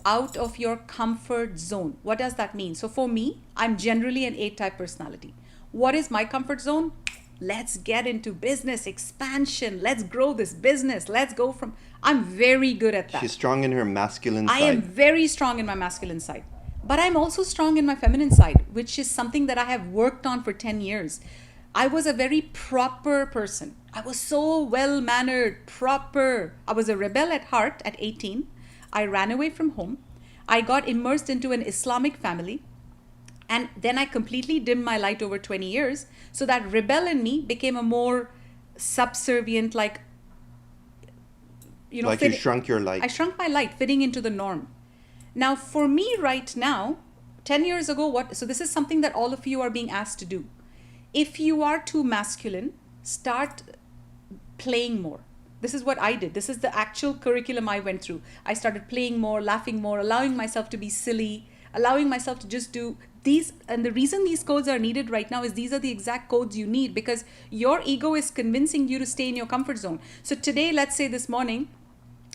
out of your comfort zone. What does that mean? So for me, I'm generally an A-type personality. What is my comfort zone? Let's get into business expansion. Let's grow this business. I'm very good at that. She's strong in her masculine side. I am very strong in my masculine side. But I'm also strong in my feminine side, which is something that I have worked on for 10 years. I was a very proper person. I was so well-mannered, proper. I was a rebel at heart at 18. I ran away from home. I got immersed into an Islamic family. And then I completely dimmed my light over 20 years. So that rebel in me became a more subservient, you shrunk your light. I shrunk my light, fitting into the norm. Now, for me right now, 10 years ago, so this is something that all of you are being asked to do. If you are too masculine, start playing more. This is what I did. This is the actual curriculum I went through. I started playing more, laughing more, allowing myself to be silly, allowing myself to just do these. And the reason these codes are needed right now is these are the exact codes you need, because your ego is convincing you to stay in your comfort zone. So today, let's say this morning,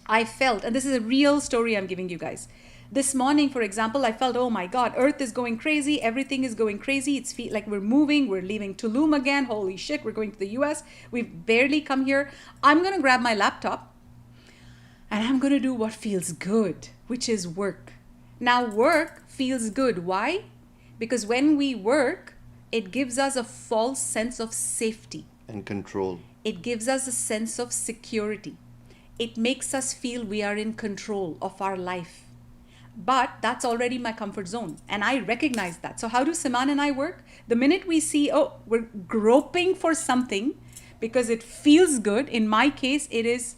I felt, and this is a real story I'm giving you guys. This morning, for example, I felt, oh my God, Earth is going crazy. Everything is going crazy. It's like we're moving. We're leaving Tulum again. Holy shit, we're going to the US. We've barely come here. I'm going to grab my laptop and I'm going to do what feels good, which is work. Now, work feels good. Why? Because when we work, it gives us a false sense of safety. And control. It gives us a sense of security. It makes us feel we are in control of our life. But that's already my comfort zone, and I recognize that. So how do Siman and I work? The minute we see, we're groping for something because it feels good. In my case, it is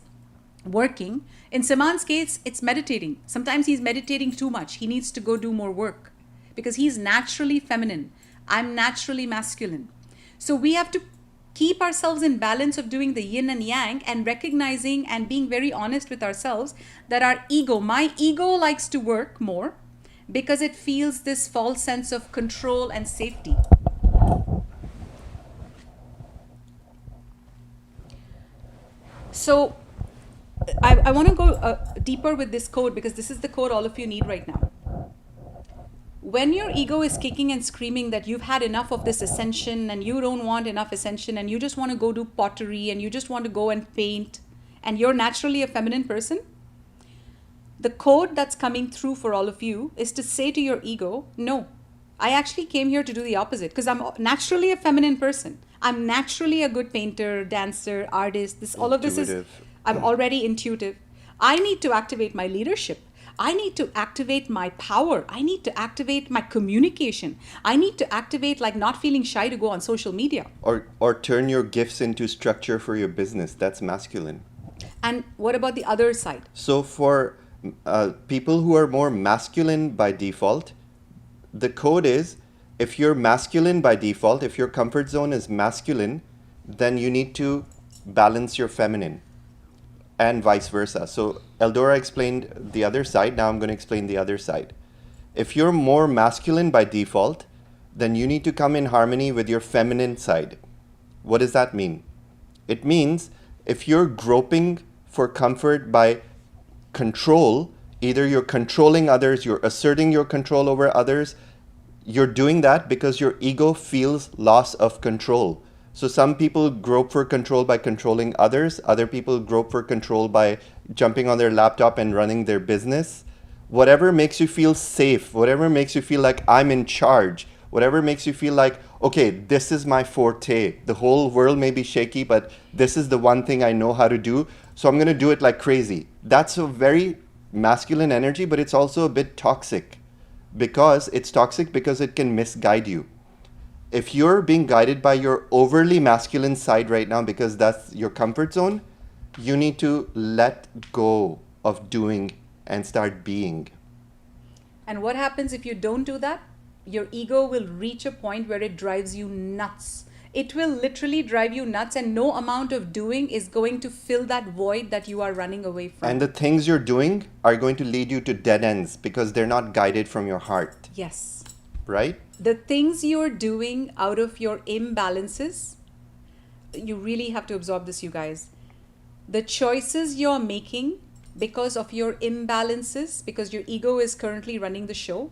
working. In Saman's case, it's meditating. Sometimes he's meditating too much. He needs to go do more work because he's naturally feminine. I'm naturally masculine. So we have to keep ourselves in balance of doing the yin and yang and recognizing and being very honest with ourselves that our ego, my ego likes to work more because it feels this false sense of control and safety. So I want to go deeper with this code because this is the code all of you need right now. When your ego is kicking and screaming that you've had enough of this ascension and you don't want enough ascension and you just want to go do pottery and you just want to go and paint and you're naturally a feminine person, the code that's coming through for all of you is to say to your ego, no, I actually came here to do the opposite because I'm naturally a feminine person. I'm naturally a good painter, dancer, artist. All of this is, Intuitive. I'm already intuitive. I need to activate my leadership. I need to activate my power. I need to activate my communication. I need to activate like not feeling shy to go on social media. Or turn your gifts into structure for your business. That's masculine. And what about the other side? So for people who are more masculine by default, the code is if you're masculine by default, if your comfort zone is masculine, then you need to balance your feminine and vice versa. So Eldora explained the other side. Now I'm going to explain the other side. If you're more masculine by default, then you need to come in harmony with your feminine side. What does that mean? It means if you're groping for comfort by control, either you're controlling others, you're asserting your control over others, you're doing that because your ego feels loss of control. So some people grope for control by controlling others. Other people grope for control by jumping on their laptop and running their business. Whatever makes you feel safe, whatever makes you feel like I'm in charge, whatever makes you feel like, okay, this is my forte. The whole world may be shaky, but this is the one thing I know how to do. So I'm going to do it like crazy. That's a very masculine energy, but it's also a bit toxic because it can misguide you. If you're being guided by your overly masculine side right now because that's your comfort zone, you need to let go of doing and start being. And what happens if you don't do that? Your ego will reach a point where it drives you nuts. It will literally drive you nuts, and no amount of doing is going to fill that void that you are running away from. And the things you're doing are going to lead you to dead ends because they're not guided from your heart. Yes. Right? The things you're doing out of your imbalances, you really have to absorb this, you guys. The choices you're making because of your imbalances, because your ego is currently running the show.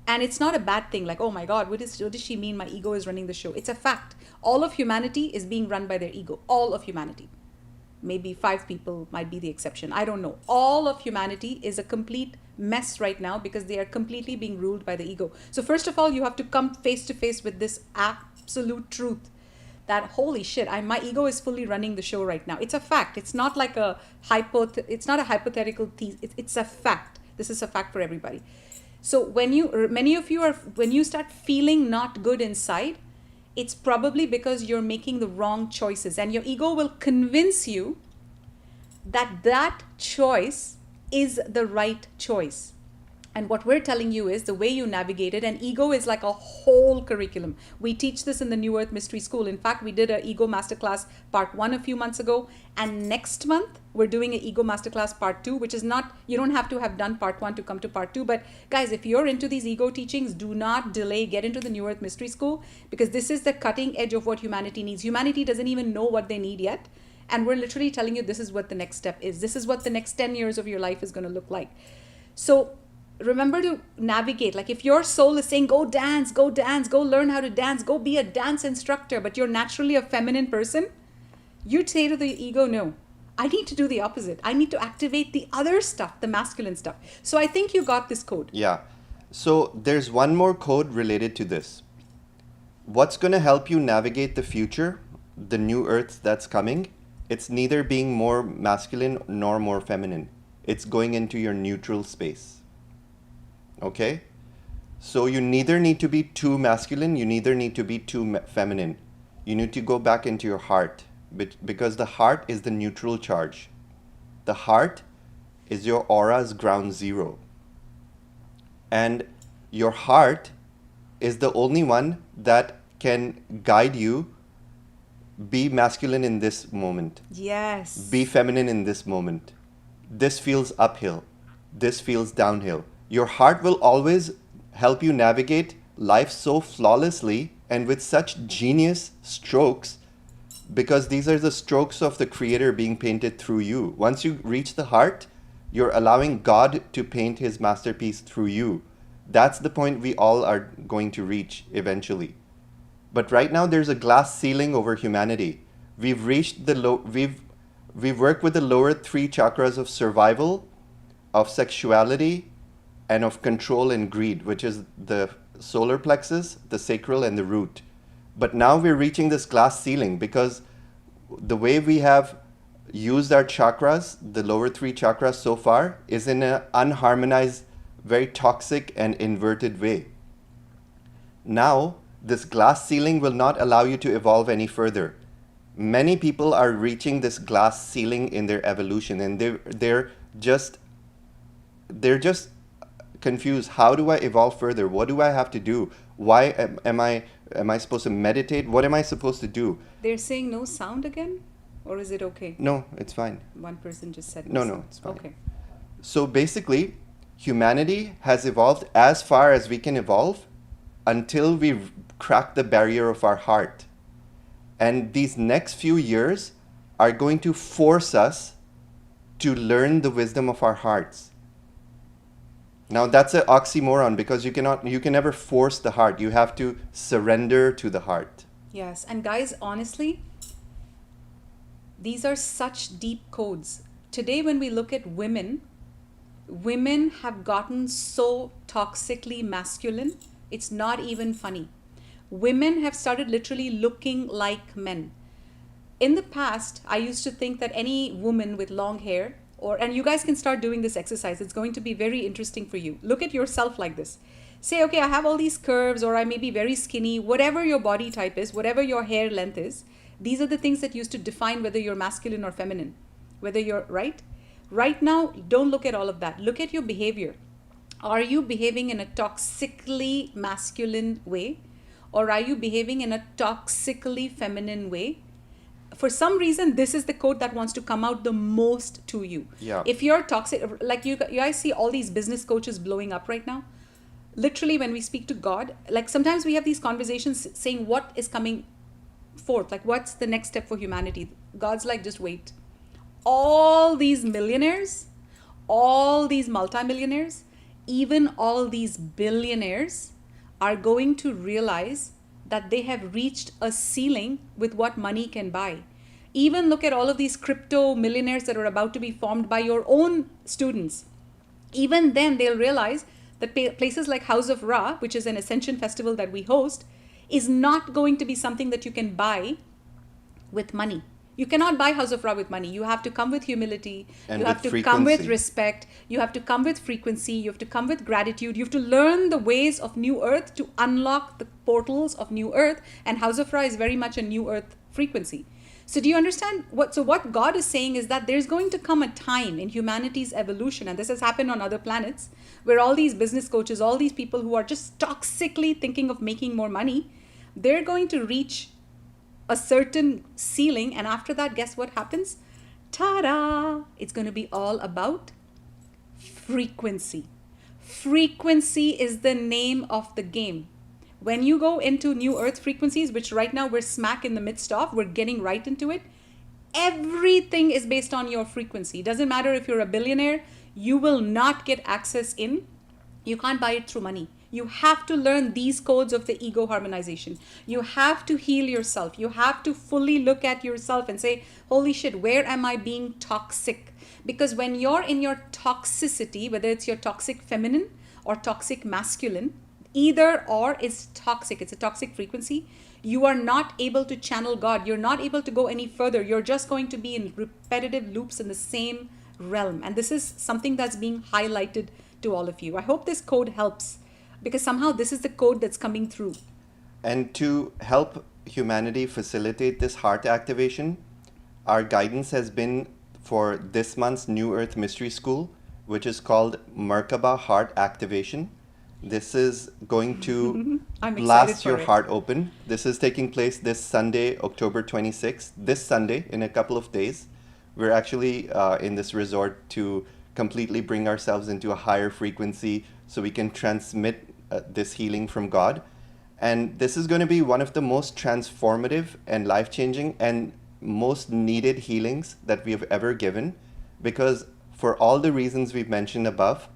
And it's not a bad thing, like, oh my God, what does she mean my ego is running the show? It's a fact. All of humanity is being run by their ego. All of humanity. Maybe 5 people might be the exception. I don't know. All of humanity is a complete mess right now because they are completely being ruled by the ego. So first of all, you have to come face to face with this absolute truth that holy shit, my ego is fully running the show right now. It's a fact. It's not like it's not a hypothetical thesis. It's a fact. This is a fact for everybody. So when you start feeling not good inside, it's probably because you're making the wrong choices, and your ego will convince you that that choice is the right choice. And what we're telling you is the way you navigate it, and ego is like a whole curriculum. We teach this in the New Earth Mystery School. In fact, we did an ego masterclass part 1 a few months ago. And next month, we're doing an ego masterclass part 2, which is not, you don't have to have done part 1 to come to part 2. But guys, if you're into these ego teachings, do not delay, get into the New Earth Mystery School, because this is the cutting edge of what humanity needs. Humanity doesn't even know what they need yet. And we're literally telling you this is what the next step is. This is what the next 10 years of your life is going to look like. So remember to navigate. Like if your soul is saying, go dance, go learn how to dance, go be a dance instructor, but you're naturally a feminine person, you say to the ego, no, I need to do the opposite. I need to activate the other stuff, the masculine stuff. So I think you got this code. Yeah. So there's one more code related to this. What's going to help you navigate the future, the new earth that's coming? It's neither being more masculine nor more feminine. It's going into your neutral space. Okay? So you neither need to be too masculine, you neither need to be too feminine. You need to go back into your heart, because the heart is the neutral charge. The heart is your aura's ground zero. And your heart is the only one that can guide you. Be masculine in this moment. Be Yes. feminine in this moment. This feels uphill. This feels downhill. Your heart will always help you navigate life so flawlessly and with such genius strokes, because these are the strokes of the creator being painted through you. Once you reach the heart, you're allowing God to paint his masterpiece through you. That's the point we all are going to reach eventually. But right now there's a glass ceiling over humanity. We've reached the low we've worked with the lower three chakras of survival, of sexuality, and of control and greed, which is the solar plexus, the sacral, and the root. But now we're reaching this glass ceiling because the way we have used our chakras, the lower three chakras so far, is in an unharmonized, very toxic and inverted way. Now, this glass ceiling will not allow you to evolve any further. Many people are reaching this glass ceiling in their evolution, and just they're just confused. How do I evolve further? What do I have to do? Why am I supposed to meditate? What am I supposed to do? They're saying no sound again? Or is it okay? No, it's fine. One person just said No, sound. it's fine. Okay. So basically, humanity has evolved as far as we can evolve until we crack the barrier of our heart. And these next few years are going to force us to learn the wisdom of our hearts. Now that's an oxymoron because you can never force the heart. You have to surrender to the heart. Yes. And guys, honestly, these are such deep codes. Today, when we look at women, women have gotten so toxically masculine, it's not even funny. Women have started literally looking like men. In the past, I used to think that any woman with long hair, and you guys can start doing this exercise, it's going to be very interesting for you. Look at yourself like this. Say, okay, I have all these curves, or I may be very skinny, whatever your body type is, whatever your hair length is, these are the things that used to define whether you're masculine or feminine, whether you're right. Right now, don't look at all of that. Look at your behavior. Are you behaving in a toxically masculine way? Or are you behaving in a toxically feminine way? For some reason, this is the code that wants to come out the most to you. Yeah. If you're toxic, like you guys see all these business coaches blowing up right now. Literally, when we speak to God, like sometimes we have these conversations saying what is coming forth, like what's the next step for humanity? God's like, just wait. All these millionaires, all these multimillionaires, even all these billionaires are going to realize that they have reached a ceiling with what money can buy. Even look at all of these crypto millionaires that are about to be formed by your own students. Even then, they'll realize that places like House of Ra, which is an Ascension festival that we host, is not going to be something that you can buy with money. You cannot buy House of Ra with money. You have to come with humility. And you with have to come with frequency. respect. You have to come with frequency. You have to come with gratitude. You have to learn the ways of New Earth to unlock the portals of New Earth. And House of Ra is very much a New Earth frequency. So do you understand what God is saying is that there's going to come a time in humanity's evolution, and this has happened on other planets, where all these business coaches, all these people who are just toxically thinking of making more money, they're going to reach a certain ceiling, and after that, guess what happens? Ta-da! It's going to be all about frequency. Frequency is the name of the game. When you go into New Earth frequencies, which right now we're smack in the midst of, we're getting right into it, everything is based on your frequency. It doesn't matter if you're a billionaire, you will not get access in. You can't buy it through money. You have to learn these codes of the ego harmonization. You have to heal yourself. You have to fully look at yourself and say, holy shit, where am I being toxic? Because when you're in your toxicity, whether it's your toxic feminine or toxic masculine, either or is toxic. It's a toxic frequency. You are not able to channel God. You're not able to go any further. You're just going to be in repetitive loops in the same realm. And this is something that's being highlighted to all of you. I hope this code helps, because somehow this is the code that's coming through. And to help humanity facilitate this heart activation, our guidance has been for this month's New Earth Mystery School, which is called Merkaba Heart Activation. This is going to I'm excited blast your for it. heart open. This is taking place this Sunday, October 26th. This Sunday, in a couple of days. We're actually in this resort to completely bring ourselves into a higher frequency so we can transmit this healing from God. And this is going to be one of the most transformative and life changing and most needed healings that we have ever given, because for all the reasons we've mentioned above,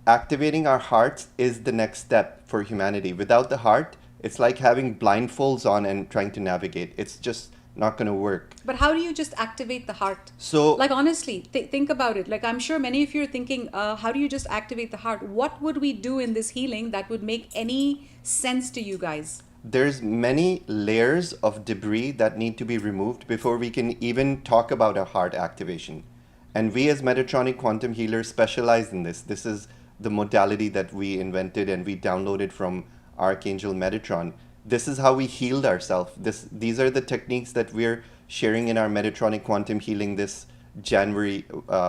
activating our hearts is the next step for humanity. Without the heart, it's like having blindfolds on and trying to navigate. It's just not going to work. But how do you just activate the heart? So, Like, honestly, think about it. Like, I'm sure many of you are thinking, how do you just activate the heart? What would we do in this healing that would make any sense to you guys? there's many layers of debris that need to be removed before we can even talk about a heart activation. And we as Metatronic quantum healers specialize in this. This is the modality that we invented and we downloaded from Archangel Metatron. This is how we healed ourselves. These are the techniques that we're sharing in our Metatronic quantum healing this January,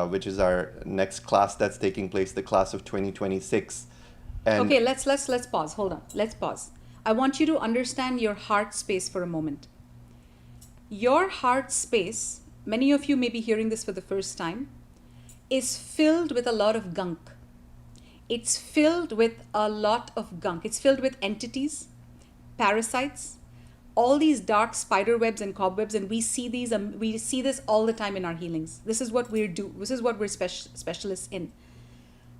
which is our next class that's taking place, the class of 2026. And Okay, let's pause. Hold on. Let's pause. I want you to understand your heart space for a moment. Your heart space, many of you may be hearing this for the first time, is filled with a lot of gunk. It's filled with a lot of gunk. It's filled with entities, parasites, all these dark spider webs and cobwebs, and we see these. We see this all the time in our healings. This is what we do. This is what we're specialists in.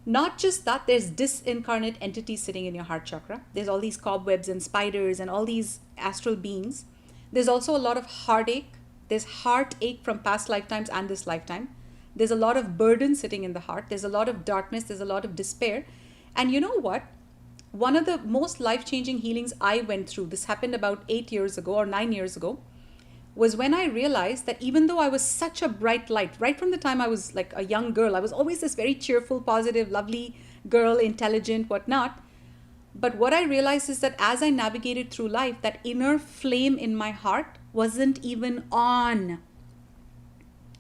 Not just that, there's disincarnate entities sitting in your heart chakra. There's all these cobwebs and spiders and all these astral beings. There's also a lot of heartache. There's heartache from past lifetimes and this lifetime. There's a lot of burden sitting in the heart. There's a lot of darkness. There's a lot of despair. And you know what? One of the most life-changing healings I went through, this happened about 8 years ago or 9 years ago, was when I realized that even though I was such a bright light, right from the time I was like a young girl, I was always this very cheerful, positive, lovely girl, intelligent, whatnot. But what I realized is that as I navigated through life, that inner flame in my heart wasn't even on.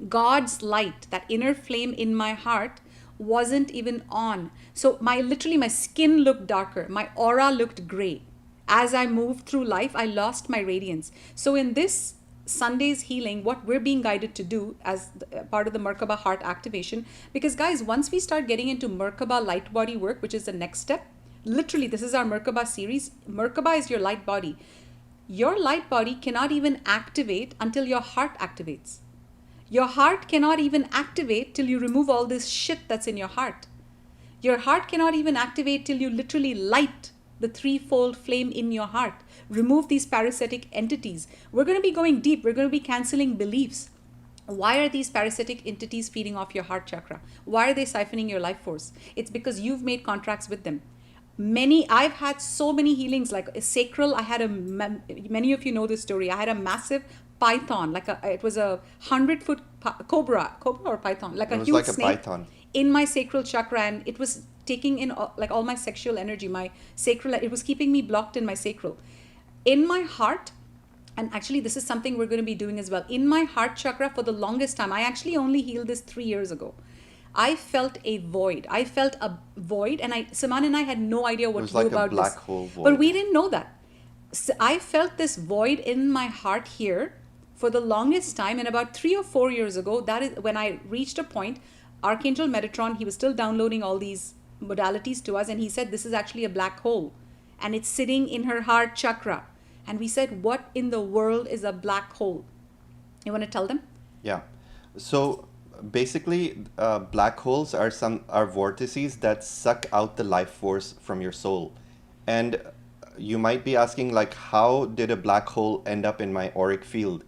God's light, that inner flame in my heart wasn't even on. So my skin looked darker, my aura looked gray. As I moved through life, I lost my radiance. So in this Sunday's healing, what we're being guided to do as part of the Merkaba heart activation, because guys, once we start getting into Merkaba light body work, which is the next step, literally this is our Merkaba series. Merkaba is your light body. Your light body cannot even activate until your heart activates. Your heart cannot even activate till you remove all this shit that's in your heart. Your heart cannot even activate till you literally light the threefold flame in your heart. Remove these parasitic entities. We're going to be going deep. We're going to be canceling beliefs. Why are these parasitic entities feeding off your heart chakra? Why are they siphoning your life force? It's because you've made contracts with them. I've had so many healings, like a sacral. Many of you know this story. I had a massive python, it was a 100-foot cobra or python, like it a was huge like a snake python. in my sacral chakra, and it was taking in like all my sexual energy, my sacral. It was keeping me blocked in my sacral, in my heart. And actually, this is something we're going to be doing as well. In my heart chakra, for the longest time, I actually only healed this 3 years ago. I felt a void. And Siman and I had no idea what It was to do like a about black this. hole void. But we didn't know that. So I felt this void in my heart here for the longest time. And about 3 or 4 years ago, that is when I reached a point. Archangel Metatron, he was still downloading all these modalities to us, and he said this is actually a black hole, and it's sitting in her heart chakra. And we said, what in the world is a black hole? You want to tell them? Yeah. So basically, black holes are vortices that suck out the life force from your soul. And you might be asking, like, how did a black hole end up in my auric field?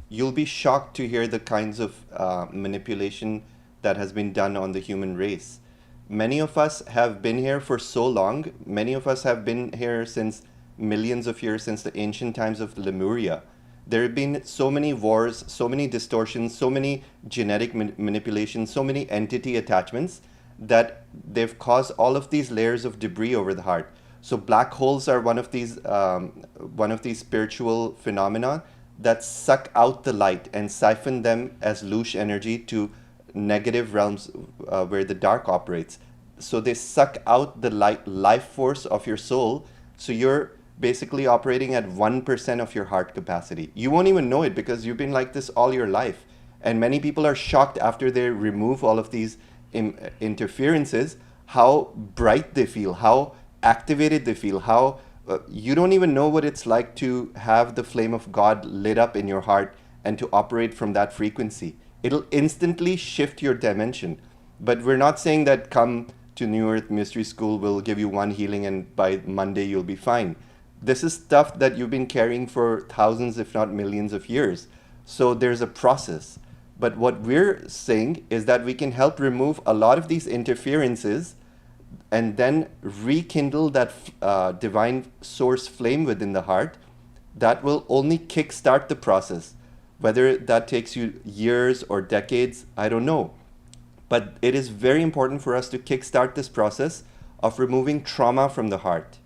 You'll be shocked to hear the kinds of manipulation that has been done on the human race. Many of us have been here for so long. Many of us have been here since millions of years, since the ancient times of Lemuria. There have been so many wars, so many distortions, so many genetic manipulations, so many entity attachments that they've caused all of these layers of debris over the heart. So black holes are one of these spiritual phenomena that suck out the light and siphon them as louche energy to negative realms where the dark operates. So they suck out the life force of your soul. So you're basically operating at 1% of your heart capacity. You won't even know it because you've been like this all your life. And many people are shocked after they remove all of these interferences, how bright they feel, how activated they feel, how you don't even know what it's like to have the flame of God lit up in your heart and to operate from that frequency. It'll instantly shift your dimension. But we're not saying that come to New Earth Mystery School, we'll give you one healing and by Monday you'll be fine. This is stuff that you've been carrying for thousands, if not millions of years. So there's a process. But what we're saying is that we can help remove a lot of these interferences and then rekindle that divine source flame within the heart. That will only kickstart the process. Whether that takes you years or decades, I don't know. But it is very important for us to kickstart this process of removing trauma from the heart,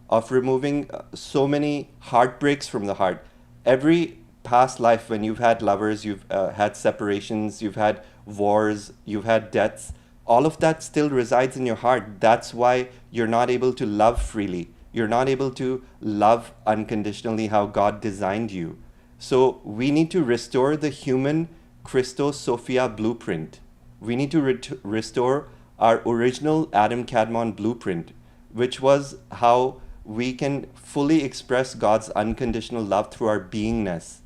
of removing so many heartbreaks from the heart. Every past life, when you've had lovers, you've had separations, you've had wars, you've had deaths, all of that still resides in your heart. That's why you're not able to love freely. You're not able to love unconditionally how God designed you. So we need to restore the human Christos Sophia blueprint. We need to restore our original Adam Kadmon blueprint, which was how we can fully express God's unconditional love through our beingness.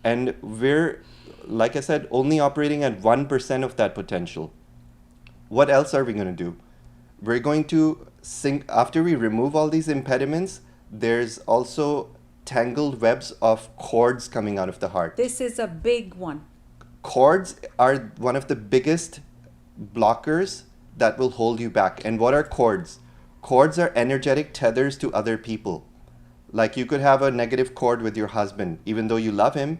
And we're, like I said, only operating at 1% of that potential. What else are we going to do? We're going to sing, after we remove all these impediments, there's also tangled webs of cords coming out of the heart. This is a big one. Cords are one of the biggest blockers that will hold you back. And what are cords? Cords are energetic tethers to other people. Like you could have a negative cord with your husband, even though you love him,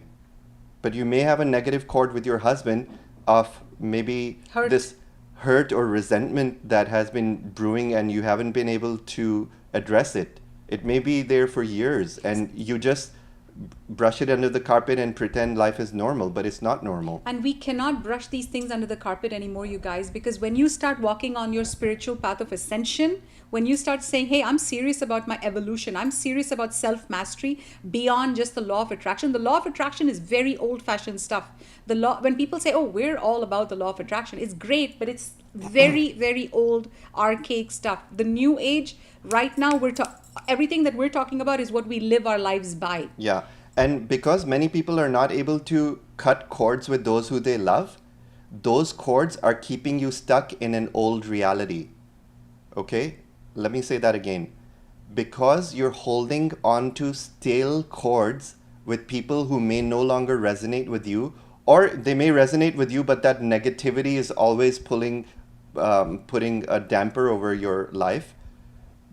but you may have a negative cord with your husband of maybe this hurt or resentment that has been brewing and you haven't been able to address it. It may be there for years and you just brush it under the carpet and pretend life is normal, but it's not normal. And we cannot brush these things under the carpet anymore, you guys, because when you start walking on your spiritual path of ascension, when you start saying, hey, I'm serious about my evolution, I'm serious about self-mastery beyond just the law of attraction. The law of attraction is very old-fashioned stuff. The law, when people say, oh, we're all about the law of attraction, it's great, but it's very, very old, archaic stuff. The new age, right now, everything that we're talking about is what we live our lives by. Yeah. And because many people are not able to cut cords with those who they love, those cords are keeping you stuck in an old reality. Okay? Let me say that again. Because you're holding on to stale cords with people who may no longer resonate with you, or they may resonate with you, but that negativity is always putting a damper over your life.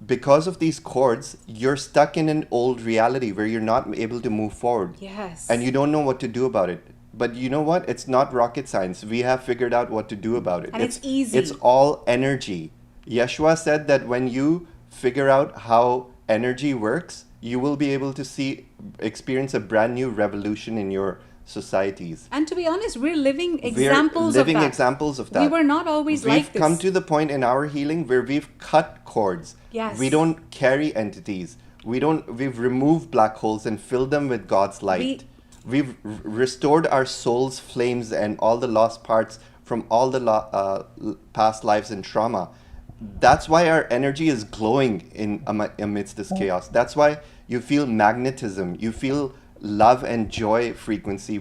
Because of these cords, you're stuck in an old reality where you're not able to move forward. Yes. And you don't know what to do about it. But you know what? It's not rocket science. We have figured out what to do about it. And it's easy. It's all energy. Yeshua said that when you figure out how energy works, you will be able to experience a brand new revolution in your societies. And to be honest, we're living examples of that. Examples of that. We were not always like this. We've come to the point in our healing where we've cut cords. Yes. We don't carry entities. We've removed black holes and filled them with God's light. We've restored our soul's flames and all the lost parts from all the past lives and trauma. That's why our energy is glowing amidst this chaos. That's why you feel magnetism. You feel love and joy frequency.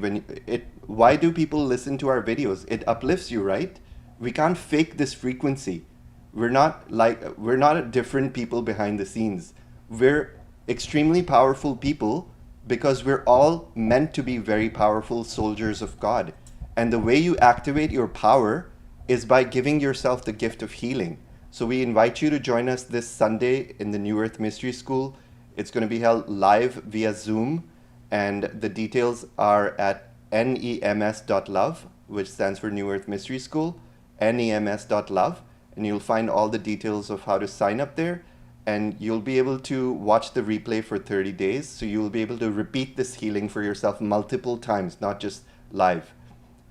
Why do people listen to our videos? It uplifts you, right? We can't fake this frequency. We're not different people behind the scenes. We're extremely powerful people because we're all meant to be very powerful soldiers of God. And the way you activate your power is by giving yourself the gift of healing. So we invite you to join us this Sunday in the New Earth Mystery School. It's going to be held live via Zoom, and the details are at nems.love, which stands for New Earth Mystery School, nems.love, and you'll find all the details of how to sign up there. and you'll be able to watch the replay for 30 days. So you'll be able to repeat this healing for yourself multiple times, not just live.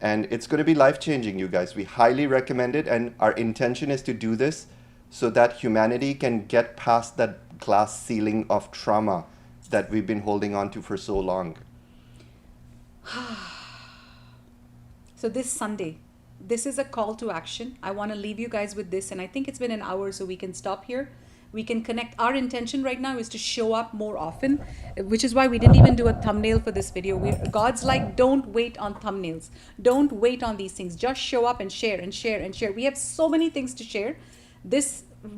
And it's going to be life changing, you guys. We highly recommend it. And our intention is to do this so that humanity can get past that glass ceiling of trauma that we've been holding on to for so long. So this Sunday, this is a call to action. I want to leave you guys with this, and I think it's been an hour, so we can stop here. We can connect. Our intention right now is to show up more often, which is why we didn't even do a thumbnail for this video. God's like, don't wait on thumbnails. Don't wait on these things. Just show up and share and share and share. We have so many things to share.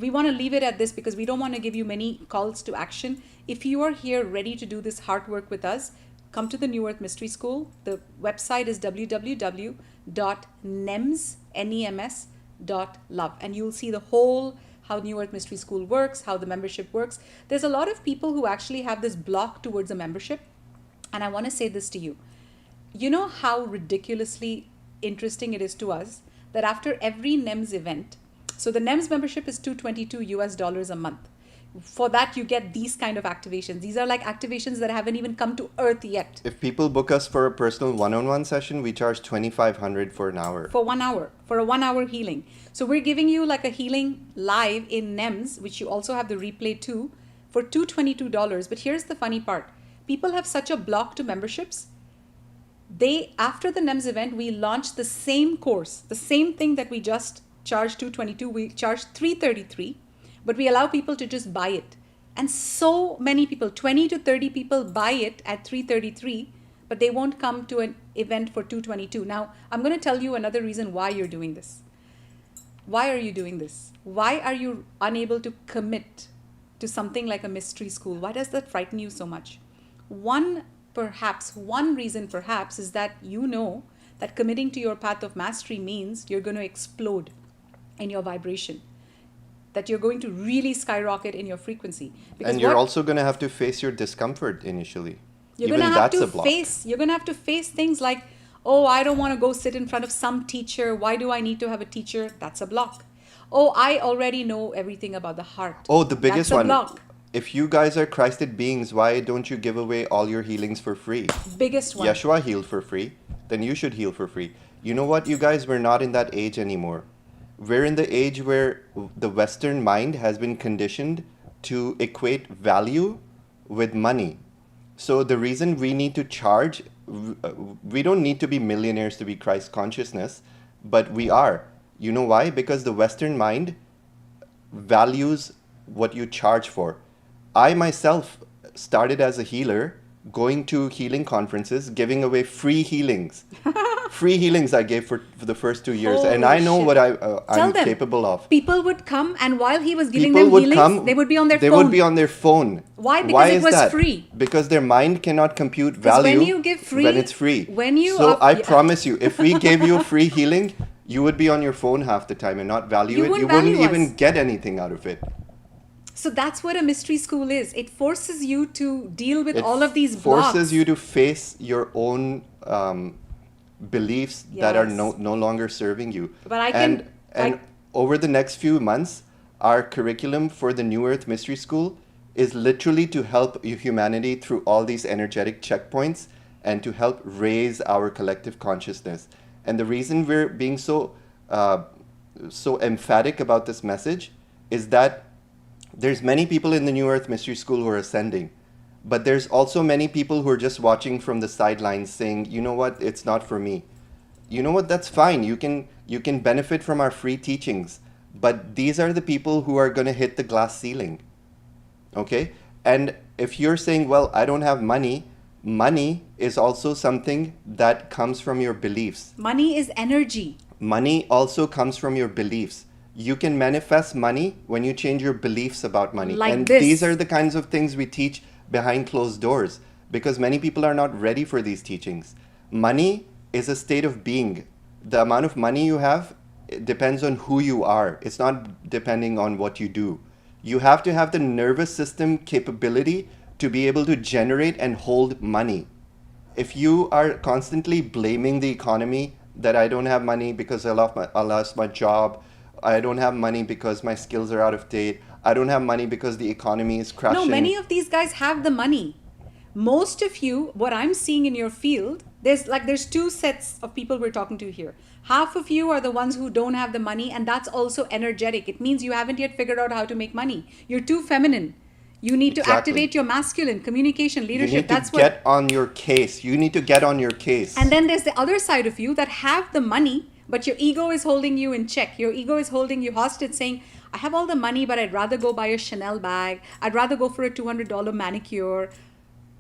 We want to leave it at this because we don't want to give you many calls to action. If you are here ready to do this heart work with us, come to the New Earth Mystery School. The website is www.nems.love, and you'll see the whole how New Earth Mystery School works, how the membership works. There's a lot of people who actually have this block towards a membership, and I want to say this to you. You know how ridiculously interesting it is to us that after every NEMS event, so the NEMS membership is $222 a month. For that, you get these kind of activations. These are like activations that haven't even come to Earth yet. If people book us for a personal one-on-one session, we charge $2,500 for an hour. For 1 hour, for a 1 hour healing. So we're giving you like a healing live in NEMS, which you also have the replay too, for $222. But here's the funny part. People have such a block to memberships. After the NEMS event, we launched the same course, the same thing that we just charged $222, we charged $333. But we allow people to just buy it. And so many people, 20 to 30 people buy it at $333, but they won't come to an event for $222. Now, I'm going to tell you another reason why you're doing this. Why are you doing this? Why are you unable to commit to something like a mystery school? Why does that frighten you so much? One reason perhaps is that you know that committing to your path of mastery means you're going to explode in your vibration, that you're going to really skyrocket in your frequency. And you're also going to have to face your discomfort initially. You're going to have to face things like, oh, I don't want to go sit in front of some teacher. Why do I need to have a teacher? That's a block. Oh, I already know everything about the heart. Oh, the biggest one. Block. If you guys are Christed beings, why don't you give away all your healings for free? Biggest one. Yeshua healed for free. Then you should heal for free. You know what, you guys? We're not in that age anymore. We're in the age where the Western mind has been conditioned to equate value with money. So the reason we need to charge, we don't need to be millionaires to be Christ consciousness, but we are. You know why? Because the Western mind values what you charge for. I myself started as a healer, going to healing conferences, giving away free healings. Free healings I gave for the first 2 years. Holy and I know shit. what I'm capable of. People would come, and while he was giving People them would healings, come, they would be on their they phone. would be on their phone. Why? Because Why it is was that? free. Because their mind cannot compute Because value when you give free, when it's free. when you So up- I yeah. promise you, if we gave you a free healing, you would be on your phone half the time and not value You it. wouldn't You wouldn't value even us. get anything out of it. So that's what a mystery school is. It forces you to deal with It all of these blocks. forces you to face your own beliefs that are Yes. no longer serving you. But I and can- and I- over the next few months, our curriculum for the New Earth Mystery School is literally to help humanity through all these energetic checkpoints and to help raise our collective consciousness. And the reason we're being so emphatic about this message is that there's many people in the New Earth Mystery School who are ascending, but there's also many people who are just watching from the sidelines saying, you know what, it's not for me. You know what, that's fine. You can benefit from our free teachings, but these are the people who are going to hit the glass ceiling. Okay? And if you're saying, well, I don't have money, money is also something that comes from your beliefs. Money is energy. Money also comes from your beliefs. You can manifest money when you change your beliefs about money. Like and this. These are the kinds of things we teach behind closed doors because many people are not ready for these teachings. Money is a state of being. The amount of money you have, it depends on who you are. It's not depending on what you do. You have to have the nervous system capability to be able to generate and hold money. If you are constantly blaming the economy that I don't have money because I lost my job, I don't have money because my skills are out of date, I don't have money because the economy is No, many crashing. of these guys have the money. Most of you, what I'm seeing in your field, there's two sets of people we're talking to here. Half of you are the ones who don't have the money, and that's also energetic. It means you haven't yet figured out how to make money. You're too feminine. You need to Exactly. activate your masculine communication, You leadership. need to That's what. get on your case. You need to get on your And case. then there's the other side of you that have the money, but your ego is holding you in check. Your ego is holding you hostage, saying, I have all the money, but I'd rather go buy a Chanel bag. I'd rather go for a $200 manicure.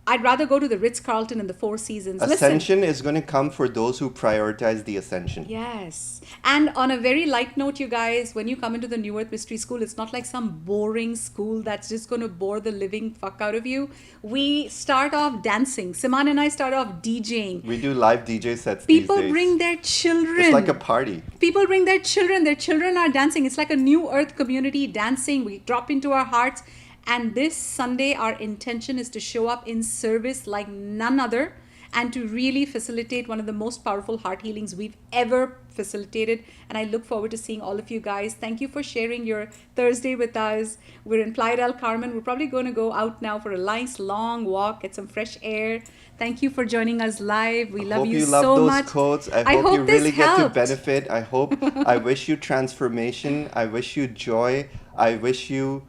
I'd rather go to the Ritz Carlton in the Four Seasons. Listen, Ascension is going to come for those who prioritize the ascension. yes. And on a very light note, you guys, when you come into the New Earth Mystery School, it's not like some boring school that's just going to bore the living fuck out of you. We start off dancing. Siman and I start off DJing. We do live DJ sets these People days. bring their It's like a children. party. People bring their children. Their children are dancing. It's like a New Earth community dancing. We drop into our hearts. And this Sunday, our intention is to show up in service like none other and to really facilitate one of the most powerful heart healings we've ever facilitated. And I look forward to seeing all of you guys. Thank you for sharing your Thursday with us. We're in Playa del Carmen. We're probably going to go out now for a nice long walk, get some fresh air. Thank you for joining us live. We love Hope you you love so those much. quotes. I I hope you hope this really get to helped. benefit. I wish you transformation. I wish you joy. I wish you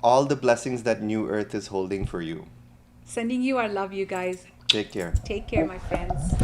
all the blessings that New Earth is holding for you. Sending you our love, you guys. Take care. Take care, my friends.